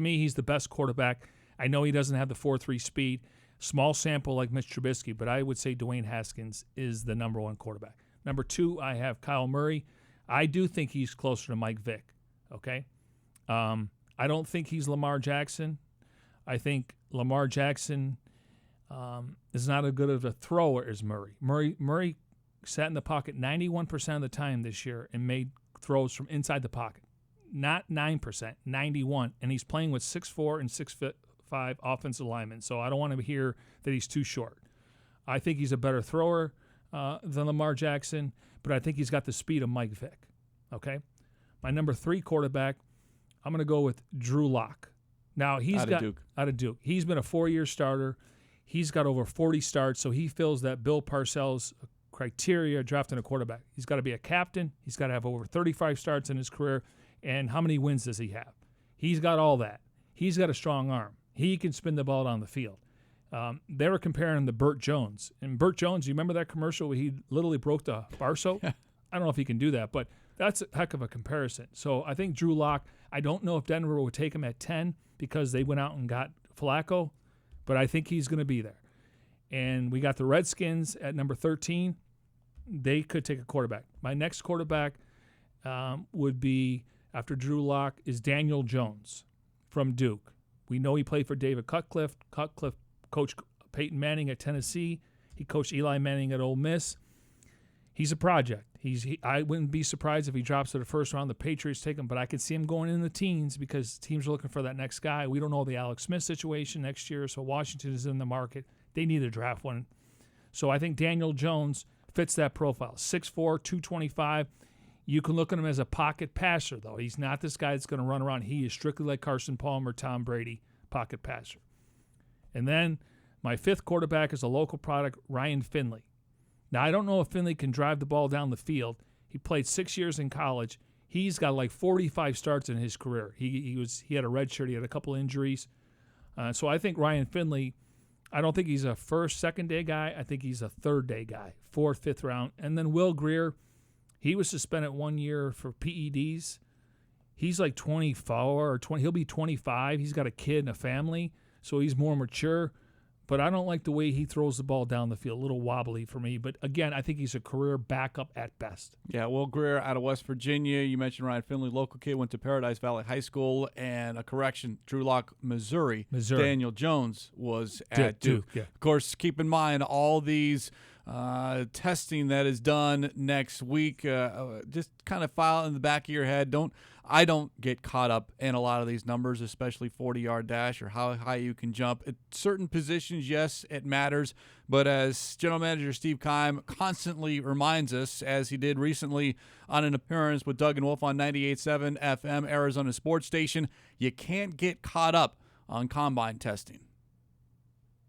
me, he's the best quarterback. I know he doesn't have the 4.3 speed. Small sample like Mitch Trubisky, but I would say Dwayne Haskins is the number one quarterback. Number 2, I have Kyle Murray. I do think he's closer to Mike Vick, okay? I don't think he's Lamar Jackson. I think Lamar Jackson is not as good of a thrower as Murray. Murray sat in the pocket 91% of the time this year and made throws from inside the pocket. Not 9%, 91%. And he's playing with 6'4" and 6'5" offensive linemen, so I don't want to hear that he's too short. I think he's a better thrower than Lamar Jackson, but I think he's got the speed of Mike Vick, okay? My number 3 quarterback, I'm going to go with Drew Lock. Now, out of Duke. He's been a 4-year starter. He's got over 40 starts, so he fills that Bill Parcells criteria drafting a quarterback. He's got to be a captain. He's got to have over 35 starts in his career. And how many wins does he have? He's got all that. He's got a strong arm. He can spin the ball down the field. They were comparing him to Burt Jones. And Burt Jones, you remember that commercial where he literally broke the bar soap? I don't know if he can do that, but that's a heck of a comparison. So I think Drew Lock, I don't know if Denver would take him at 10 because they went out and got Flacco, but I think he's going to be there. And we got the Redskins at number 13. They could take a quarterback. My next quarterback would be, after Drew Lock, is Daniel Jones from Duke. We know he played for David Cutcliffe. Cutcliffe coached Peyton Manning at Tennessee. He coached Eli Manning at Ole Miss. He's a project. I wouldn't be surprised if he drops to the first round. The Patriots take him, but I could see him going in the teens because teams are looking for that next guy. We don't know the Alex Smith situation next year, so Washington is in the market. They need to draft one. So I think Daniel Jones fits that profile. 6'4", 225. You can look at him as a pocket passer, though. He's not this guy that's going to run around. He is strictly like Carson Palmer, Tom Brady, pocket passer. And then my fifth quarterback is a local product, Ryan Finley. Now, I don't know if Finley can drive the ball down the field. He played 6 years in college. He's got like 45 starts in his career. He had a red shirt. He had a couple injuries. So I think Ryan Finley, I don't think he's a first, second-day guy. I think he's a third-day guy, fourth, fifth round. And then Will Grier, he was suspended 1 year for PEDs. He's like 24 or 20. He'll be 25. He's got a kid and a family, so he's more mature. But I don't like the way he throws the ball down the field. A little wobbly for me. But, again, I think he's a career backup at best. Yeah, Will Grier out of West Virginia. You mentioned Ryan Finley, local kid, went to Paradise Valley High School. And a correction, Drew Lock, Missouri. Daniel Jones was at Duke. Yeah. Of course, keep in mind all these testing that is done next week. Just kind of file in the back of your head. I don't get caught up in a lot of these numbers, especially 40-yard dash or how high you can jump. At certain positions, yes, it matters. But as General Manager Steve Keim constantly reminds us, as he did recently on an appearance with Doug and Wolf on 98.7 FM, Arizona Sports Station, you can't get caught up on combine testing.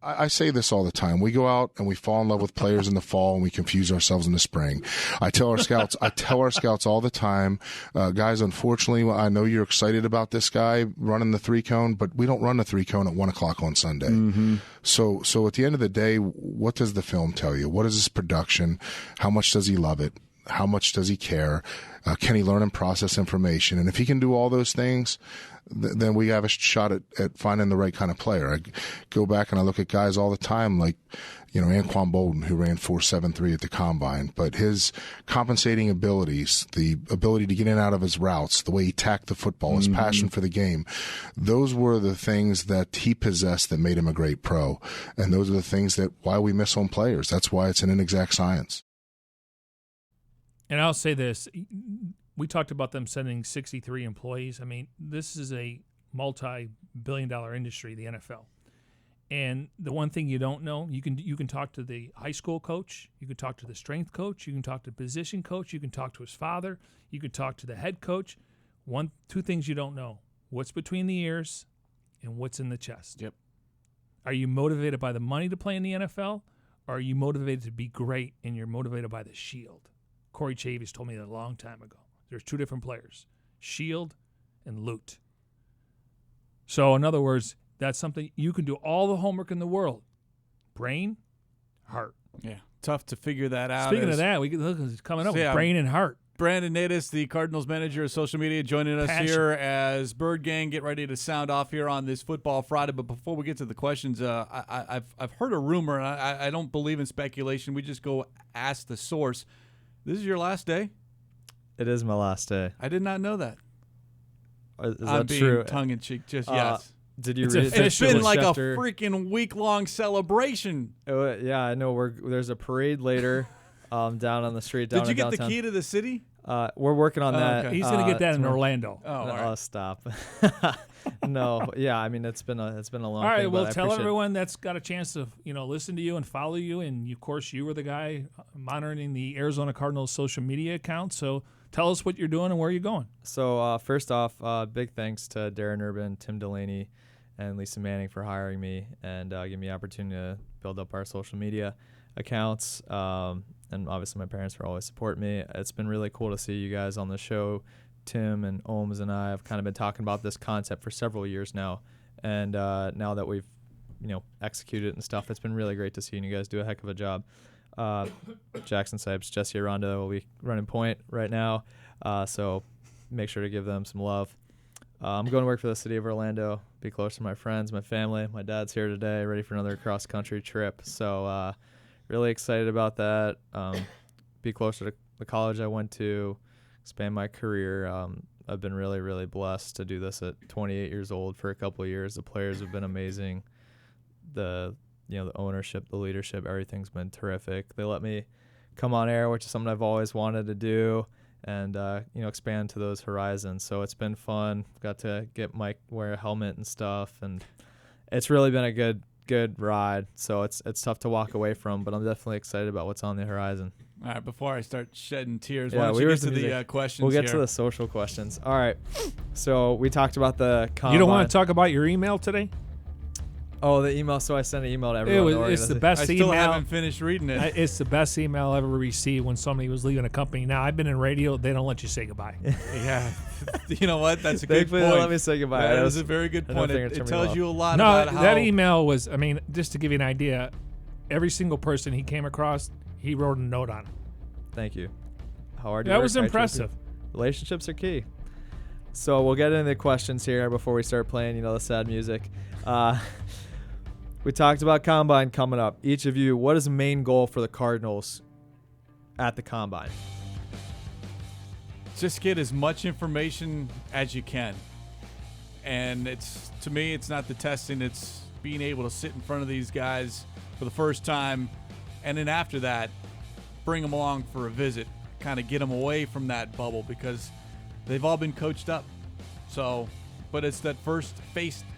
I say this all the time. We go out and we fall in love with players in the fall and we confuse ourselves in the spring. I tell our scouts all the time, guys, unfortunately, I know you're excited about this guy running the 3-cone, but we don't run the 3-cone at 1:00 on Sunday. Mm-hmm. So at the end of the day, what does the film tell you? What is his production? How much does he love it? How much does he care? Can he learn and process information? And if he can do all those things, then we have a shot at finding the right kind of player. I go back and I look at guys all the time like, Anquan Bolden, who ran 4.73 at the Combine. But his compensating abilities, the ability to get in and out of his routes, the way he tacked the football, his passion for the game, those were the things that he possessed that made him a great pro. And those are the things why we miss on players. That's why it's an inexact science. And I'll say this. We talked about them sending 63 employees. I mean, this is a multi-billion-dollar industry, the NFL. And the one thing you don't know, you can talk to the high school coach, you can talk to the strength coach, you can talk to the position coach, you can talk to his father, you can talk to the head coach. Two things you don't know: what's between the ears and what's in the chest. Yep. Are you motivated by the money to play in the NFL, or are you motivated to be great and you're motivated by the shield? Corey Chavis told me that a long time ago. There's two different players, shield and loot. So, in other words, that's something you can do all the homework in the world. Brain, heart. Yeah, tough to figure that out. Speaking of that, it's coming up with brain and heart. Brandon Natus, the Cardinals manager of social media, joining us here as Bird Gang get ready to sound off here on this Football Friday. But before we get to the questions, I've heard a rumor, and I don't believe in speculation. We just go ask the source. This is your last day? It is my last day. I did not know that. Is I'm that being true? Tongue-in-cheek, just yes. Did you read It's been like a freaking week-long celebration. Yeah, I know. There's a parade later down on the street. Did you get downtown. the key to the city? We're working on that. Okay. He's going to get that in Orlando. Oh, right. Stop. No, yeah, I mean it's been a long. All right, thing, well, tell everyone that's got a chance to listen to you and follow you, and of course you were the guy monitoring the Arizona Cardinals social media account. So tell us what you're doing and where you're going. So first off, big thanks to Darren Urban, Tim Delaney, and Lisa Manning for hiring me and giving me the opportunity to build up our social media accounts. And obviously my parents for always support me. It's been really cool to see you guys on the show. Tim and Ohms and I have kind of been talking about this concept for several years now, and now that we've executed it and stuff, it's been really great to see you guys do a heck of a job. Jackson Sipes, Jesse Aranda will be running point right now, so make sure to give them some love. I'm going to work for the city of Orlando, be close to my friends, my family. My dad's here today, ready for another cross-country trip, so really excited about that. Be closer to the college I went to, expand my career. I've been really, really blessed to do this at 28 years old for a couple of years. The players have been amazing. The ownership, the leadership, everything's been terrific. They let me come on air, which is something I've always wanted to do, and expand to those horizons. So it's been fun. Got to get Mike wear a helmet and stuff, and it's really been a good ride. So it's tough to walk away from, but I'm definitely excited about what's on the horizon. All right, before I start shedding tears, why don't you get to the questions? We'll get to the social questions. All right. So we talked about the combine. You don't want to talk about your email today? Oh, the email. So I sent an email to everyone. It's the best email. I still haven't finished reading it. It's the best email I ever received when somebody was leaving a company. Now, I've been in radio. They don't let you say goodbye. Yeah. You know what? That's a good point. They don't let me say goodbye. That is a very good point. It tells you a lot no, about how... that email was, I mean, just to give you an idea, every single person he came across, he wrote a note on it. Thank you. How are you? That was impressive. Relationships are key. So we'll get into the questions here before we start playing, the sad music. We talked about Combine coming up. Each of you, what is the main goal for the Cardinals at the Combine? Just get as much information as you can. And to me, it's not the testing. It's being able to sit in front of these guys for the first time. And then after that, bring them along for a visit, kind of get them away from that bubble because they've all been coached up. So, but it's that first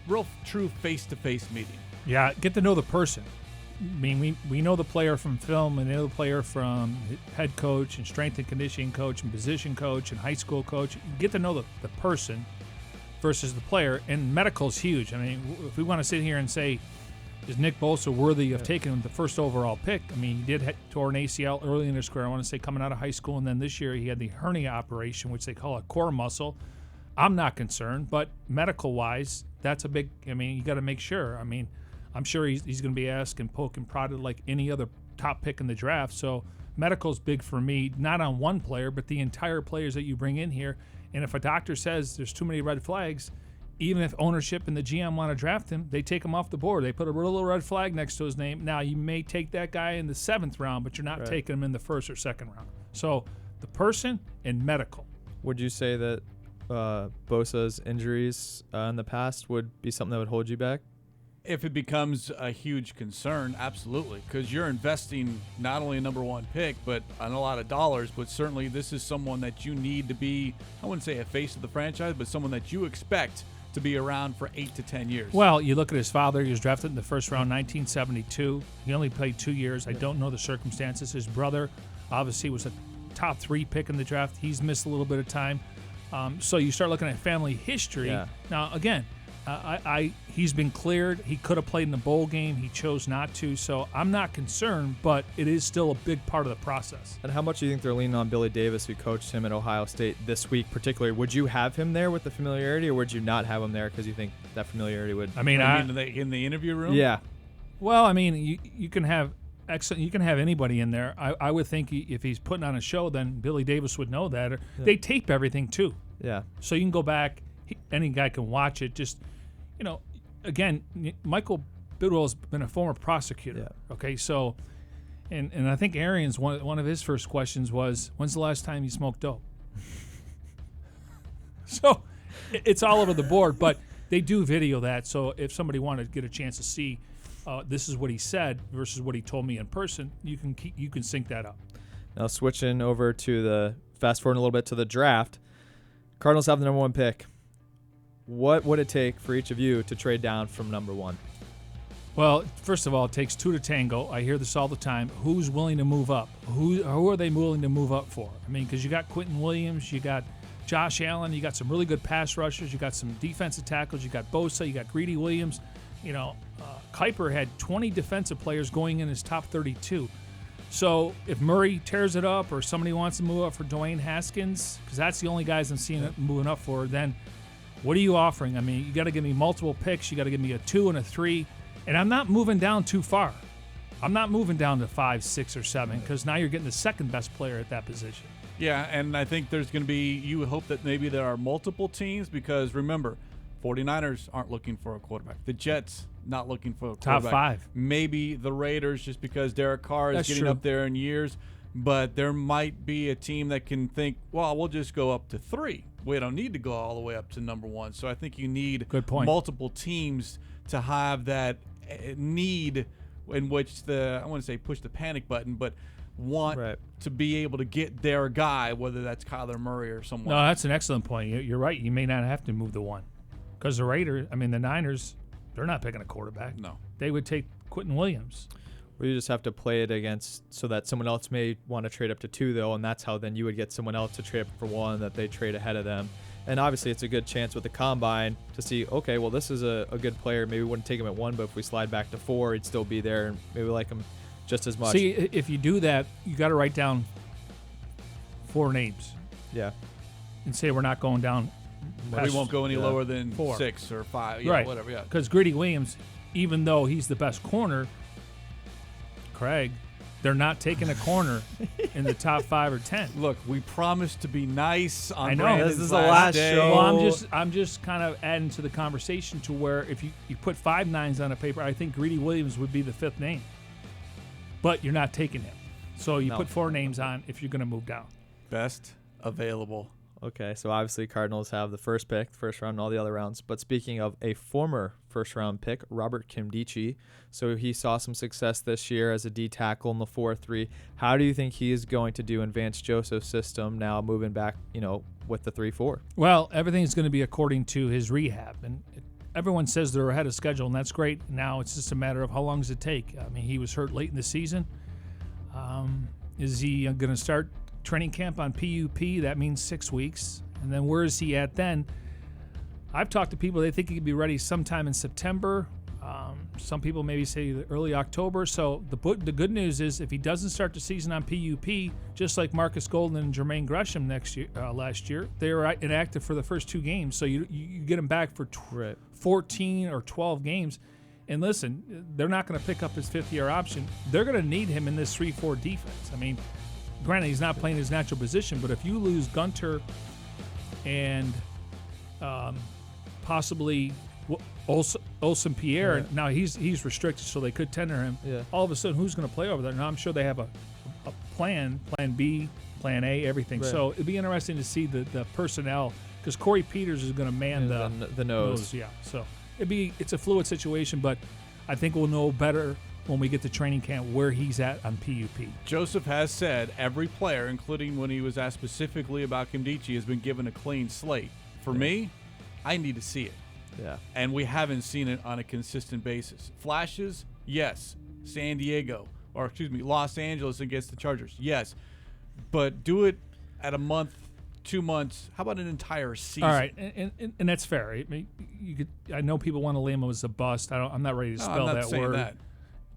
real true face-to-face meeting. Yeah, get to know the person. I mean, we know the player from film and know the player from head coach and strength and conditioning coach and position coach and high school coach. Get to know the person versus the player. And medical's huge. I mean, if we want to sit here and say, is Nick Bosa worthy of taking the first overall pick? I mean, he did tore an ACL early in his career, I want to say coming out of high school, and then this year he had the hernia operation, which they call a core muscle. I'm not concerned, but medical-wise, that's a big – I mean, you got to make sure. I mean, I'm sure he's going to be asked and poke and prodded like any other top pick in the draft. So medical's big for me, not on one player, but the entire players that you bring in here. And if a doctor says there's too many red flags – even if ownership and the GM want to draft him, they take him off the board. They put a little red flag next to his name. Now, you may take that guy in the 7th round, but you're not taking him in the 1st or 2nd round. So, the person and medical. Would you say that Bosa's injuries in the past would be something that would hold you back? If it becomes a huge concern, absolutely, because you're investing not only a number 1 pick, but on a lot of dollars, but certainly this is someone that you need to be, I wouldn't say a face of the franchise, but someone that you expect to be around for 8 to 10 years. Well, you look at his father. He was drafted in the 1st round, 1972. He only played 2 years. I don't know the circumstances. His brother obviously was a top 3 pick in the draft. He's missed a little bit of time. So you start looking at family history. Yeah. Now, again, he's been cleared. He could have played in the bowl game. He chose not to. So I'm not concerned, but it is still a big part of the process. And how much do you think they're leaning on Billy Davis, who coached him at Ohio State this week particularly? Would you have him there with the familiarity, or would you not have him there because you think that familiarity would? I mean, in the interview room? Yeah. Well, I mean, you can have excellent. You can have anybody in there. I would think if he's putting on a show, then Billy Davis would know that. They tape everything too. Yeah. So you can go back. Any guy can watch it. Just, again, Michael Bidwell's been a former prosecutor. Yeah. Okay, so, and I think Arian's one of his first questions was, when's the last time you smoked dope? So it's all over the board, but they do video that. So if somebody wanted to get a chance to see, this is what he said versus what he told me in person, you can sync that up. Now switching over to fast forward a little bit to the draft, Cardinals have the number 1 pick. What would it take for each of you to trade down from number 1? Well, first of all, it takes 2 to tango. I hear this all the time. Who's willing to move up? Who are they willing to move up for? I mean, because you got Quentin Williams, you got Josh Allen, you got some really good pass rushers, you got some defensive tackles, you got Bosa, you got Greedy Williams. Kuiper had 20 defensive players going in his top 32. So if Murray tears it up or somebody wants to move up for Dwayne Haskins, because that's the only guys I'm seeing it moving up for, then what are you offering? I mean, you got to give me multiple picks. You got to give me a 2 and a 3. And I'm not moving down too far. I'm not moving down to 5, 6, or 7 because now you're getting the second best player at that position. Yeah, and I think there's going to be – you hope that maybe there are multiple teams because, remember, 49ers aren't looking for a quarterback. The Jets not looking for a quarterback. Top 5. Maybe the Raiders just because Derek Carr is getting up there in years. But there might be a team that can think, well, we'll just go up to 3. We don't need to go all the way up to number 1. So I think you need multiple teams to have that need in which I want to say push the panic button, but want Right. to be able to get their guy, whether that's Kyler Murray or someone. No, that's an excellent point. You're right. You may not have to move the one because the Niners, they're not picking a quarterback. No. They would take Quentin Williams. Or you just have to play it against so that someone else may want to trade up to 2, though, and that's how then you would get someone else to trade up for 1 that they trade ahead of them. And obviously it's a good chance with the combine to see, okay, well, this is a good player. Maybe we wouldn't take him at 1, but if we slide back to 4, he'd still be there, and maybe we like him just as much. See, if you do that, you got to write down 4 names. Yeah. And say we're not going down. We won't go any lower than 4. 6 or 5. Yeah, right. Whatever, yeah. Because Greedy Williams, even though he's the best corner, Craig, they're not taking a corner in the top 5 or 10. Look, we promised to be nice on I know. Brandon's This is the last day. show. Well, I'm just kind of adding to the conversation to where if you put 5 names on a paper, I think Greedy Williams would be the 5th name. But you're not taking him. So you put 4 names on if you're going to move down. Best available. Okay, so obviously Cardinals have the first pick, first round, and all the other rounds. But speaking of a former first-round pick, Robert Kimdichie, so he saw some success this year as a D tackle in the 4-3. How do you think he is going to do in Vance Joseph's system now, moving back, with the 3-4? Well, everything's going to be according to his rehab, and everyone says they're ahead of schedule, and that's great. Now it's just a matter of how long does it take. I mean, he was hurt late in the season. Is he going to start training camp on PUP? That means 6 weeks. And then where is he at then? I've talked to people, they think he could be ready sometime in September. Some people maybe say early October. So the good news is if he doesn't start the season on PUP, just like Marcus Golden and Jermaine Gresham last year, they were inactive for the first 2 games. So you get him back for 14 or 12 games. And listen, they're not going to pick up his 5th-year option. They're going to need him in this 3-4 defense. I mean, granted, he's not playing his natural position, but if you lose Gunter and possibly Olsen Pierre, now he's restricted, so they could tender him. Yeah. All of a sudden, who's going to play over there? Now, I'm sure they have a plan B, plan A, everything. Right. So it'd be interesting to see the personnel, because Corey Peters is going to man the nose. Yeah, so it's a fluid situation, but I think we'll know better when we get to training camp where he's at on PUP. Joseph has said every player, including when he was asked specifically about Kimdichie, has been given a clean slate. For me, I need to see it. Yeah. And we haven't seen it on a consistent basis. Flashes, yes. Los Angeles against the Chargers, yes. But do it at a month, 2 months. How about an entire season? All right, and that's fair. I mean, I know people want to label him as a bust. I'm not ready to spell I'm not that saying word. That.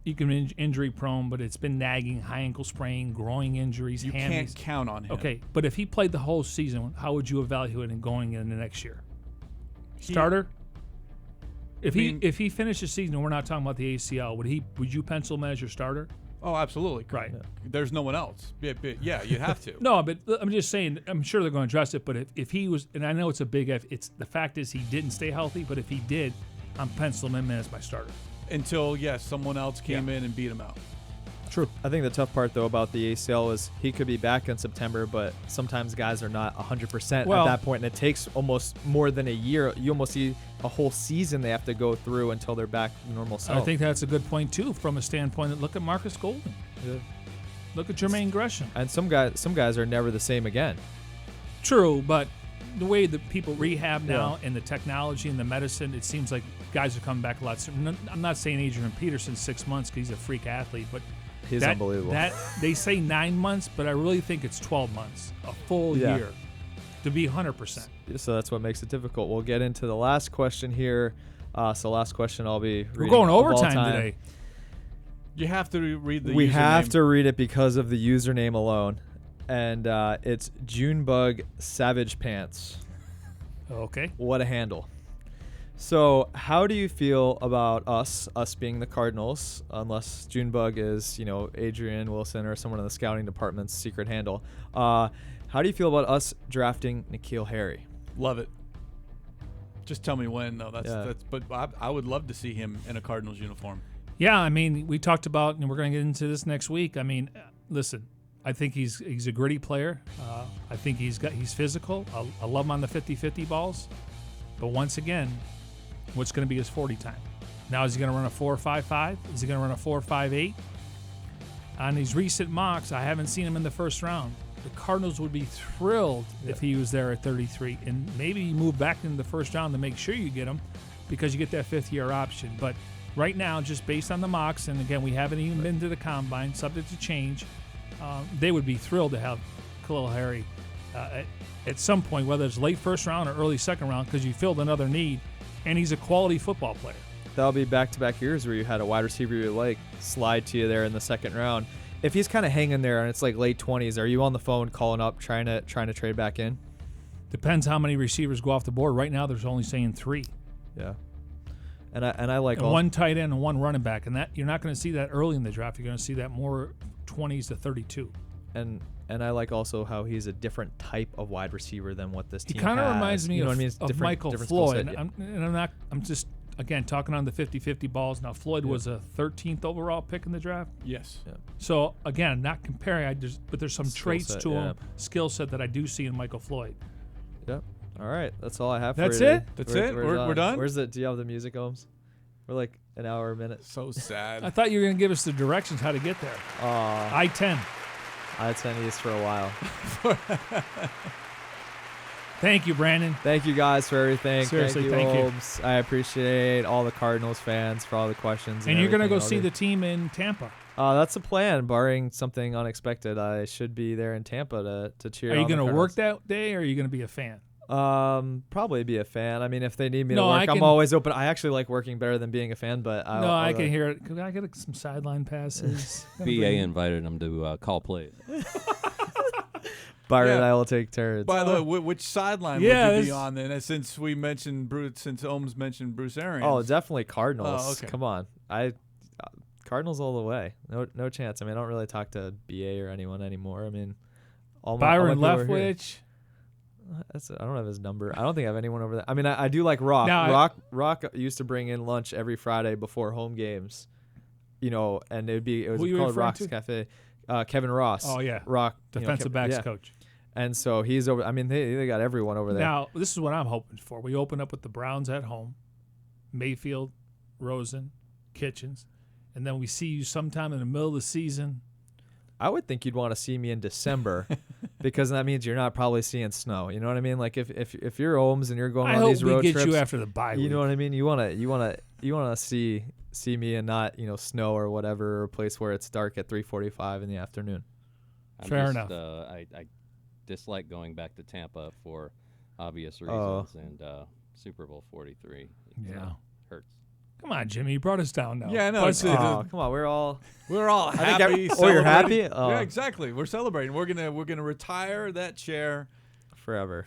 You can be injury prone, but it's been nagging, high ankle sprain, growing injuries, You hammies. can't count on him. Okay, but if he played the whole season, how would you evaluate him going in the next year? Starter? If he finished the season, and we're not talking about the ACL, would you pencil him as your starter? Oh, absolutely. Right. There's no one else. Yeah, you have to. No, but I'm just saying, I'm sure they're going to address it, but if he was, and I know it's a big if, the fact is he didn't stay healthy, but if he did, I'm penciling him in as my starter. Until, yes, someone else came in and beat him out. True. I think the tough part, though, about the ACL is he could be back in September, but sometimes guys are not 100% at that point, and it takes almost more than a year. You almost see a whole season they have to go through until they're back to normal self. I think that's a good point, too, from a standpoint that look at Marcus Golden. Yeah. Look at Jermaine Gresham. And some guys are never the same again. True, but the way that people rehab now and the technology and the medicine, it seems like guys are coming back a lot sooner. I'm not saying Adrian Peterson's 6 months because he's a freak athlete, but he's unbelievable. They say 9 months, but I really think it's 12 months, a full year, to be 100%. So that's what makes it difficult. We'll get into the last question here. So last question I'll be reading. We're going overtime today. You have to read the username. We have to read it because of the username alone. And it's Junebug Savage Pants. Okay. What a handle. So how do you feel about us being the Cardinals, unless Junebug is, Adrian Wilson or someone in the scouting department's secret handle? How do you feel about us drafting N'Keal Harry? Love it. Just tell me when, though. But I would love to see him in a Cardinals uniform. Yeah, I mean, we talked about, and we're going to get into this next week. I mean, listen, I think he's a gritty player. I think he's physical. I love him on the 50-50 balls. But once again, what's going to be his 40 time? Now, is he going to run a 4.55? Is he going to run a 4.58? on these recent mocks, I haven't seen him in the first round. The Cardinals would be thrilled if he was there at 33, and maybe you move back into the first round to make sure you get him because you get that fifth-year option. But right now, just based on the mocks, and again, we haven't even been to the combine, subject to change, they would be thrilled to have Khalil Harry at some point, whether it's late first round or early second round, because you filled another need, and he's a quality football player. That'll be back-to-back years where you had a wide receiver you like slide to you there in the second round. If he's kind of hanging there and it's like late 20s, are you on the phone calling up trying to trade back in? Depends how many receivers go off the board. Right now, there's only saying 3. Yeah, and I like one tight end and one running back, and that you're not going to see that early in the draft. You're going to see that more 20s to 32. And I like also how he's a different type of wide receiver than what this team has. He kind of reminds me of Michael Floyd. I'm just again talking on the 50-50 balls. Now Floyd was a 13th overall pick in the draft. Yes. Yeah. So again, not comparing. But there's some traits to him, skill set that I do see in Michael Floyd. Yep. All right, that's all I have. That's for you it. That's it. We're done. Where's the? Do you have the music, Holmes? We're like an hour a minute. So sad. I thought you were going to give us the directions how to get there. I-10. I-10 East for a while. Thank you, Brandon. Thank you guys for everything. Seriously, thank you, thank you. Holmes. I appreciate all the Cardinals fans for all the questions. And you're going to go see the team in Tampa. That's the plan, barring something unexpected. I should be there in Tampa to cheer. Are you going to work that day, or are you going to be a fan? Probably be a fan. I mean, if they need me to work, I'm always open. I actually like working better than being a fan, but I can hear it. Could I get some sideline passes? BA invited him to call plays. Byron and I will take turns. By the way, which sideline would you be on then? Since we mentioned since Ohms mentioned Bruce Arians. Oh, definitely Cardinals. Oh, okay. Come on, Cardinals all the way. No chance. I mean, I don't really talk to BA or anyone anymore. I mean, Byron Leftwich. I don't have his number. I don't think I have anyone over there. I mean, I do like Rock. Rock used to bring in lunch every Friday before home games, and it was called Rock's Cafe. Kevin Ross. Oh yeah, Rock defensive backs coach. And so he's over. I mean, they got everyone over there. Now this is what I'm hoping for. We open up with the Browns at home, Mayfield, Rosen, Kitchens, and then we see you sometime in the middle of the season. I would think you'd want to see me in December because that means you're not probably seeing snow. You know what I mean? Like if you're Ohms and you're going on these road trips, I hope we get you after the bye week. You know what I mean? You want to see me and not snow or whatever, or a place where it's dark at 3:45 in the afternoon. Fair enough. I dislike going back to Tampa for obvious reasons, and Super Bowl 43. Hurts. Come on, Jimmy, you brought us down now. Yeah, no. Come on, we're all happy. You're happy? Oh. Yeah, exactly. We're celebrating. We're gonna retire that chair forever.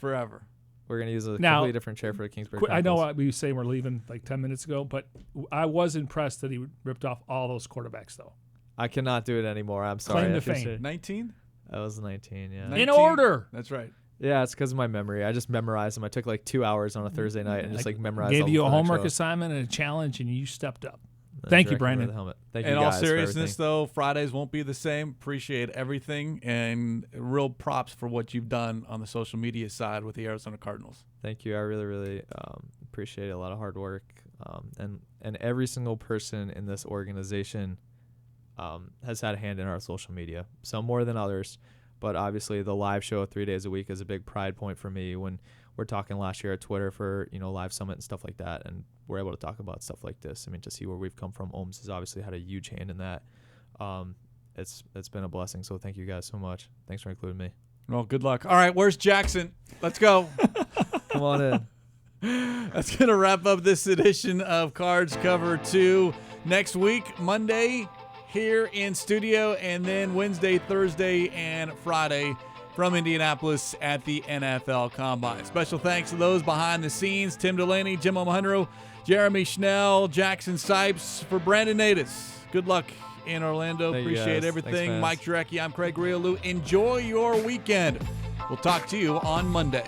We're gonna use a completely different chair for the Kingsbury. I know we say we're leaving like 10 minutes ago, but I was impressed that he ripped off all those quarterbacks, though. I cannot do it anymore. I'm sorry. Claim to fame. 19. I was 19. Yeah. 19. In order. That's right. Yeah, it's because of my memory. I just memorized them. I took like 2 hours on a Thursday night and just memorized. Gave you a homework show. assignment and a challenge, and you stepped up. Thank you, Brandon. Thank you. In guys all seriousness, though, Fridays won't be the same. Appreciate everything, and real props for what you've done on the social media side with the Arizona Cardinals. Thank you. I really, really appreciate it. A lot of hard work, and every single person in this organization has had a hand in our social media. Some more than others. But obviously, the live show 3 days a week is a big pride point for me. When we're talking last year at Twitter for Live Summit and stuff like that, and we're able to talk about stuff like this. I mean, to see where we've come from, Ohms has obviously had a huge hand in that. It's been a blessing. So thank you guys so much. Thanks for including me. Well, good luck. All right, where's Jackson? Let's go. Come on in. That's gonna wrap up this edition of Cards Cover 2. Next week, Monday, here in studio, and then Wednesday, Thursday, and Friday from Indianapolis at the NFL Combine. Special thanks to those behind the scenes: Tim Delaney, Jim O'Mahundro, Jeremy Schnell, Jackson Sipes. For Brandon Natus, good luck in Orlando. Appreciate everything. Thanks, Mike Jurecki, I'm Craig Grialou. Enjoy your weekend. We'll talk to you on Monday.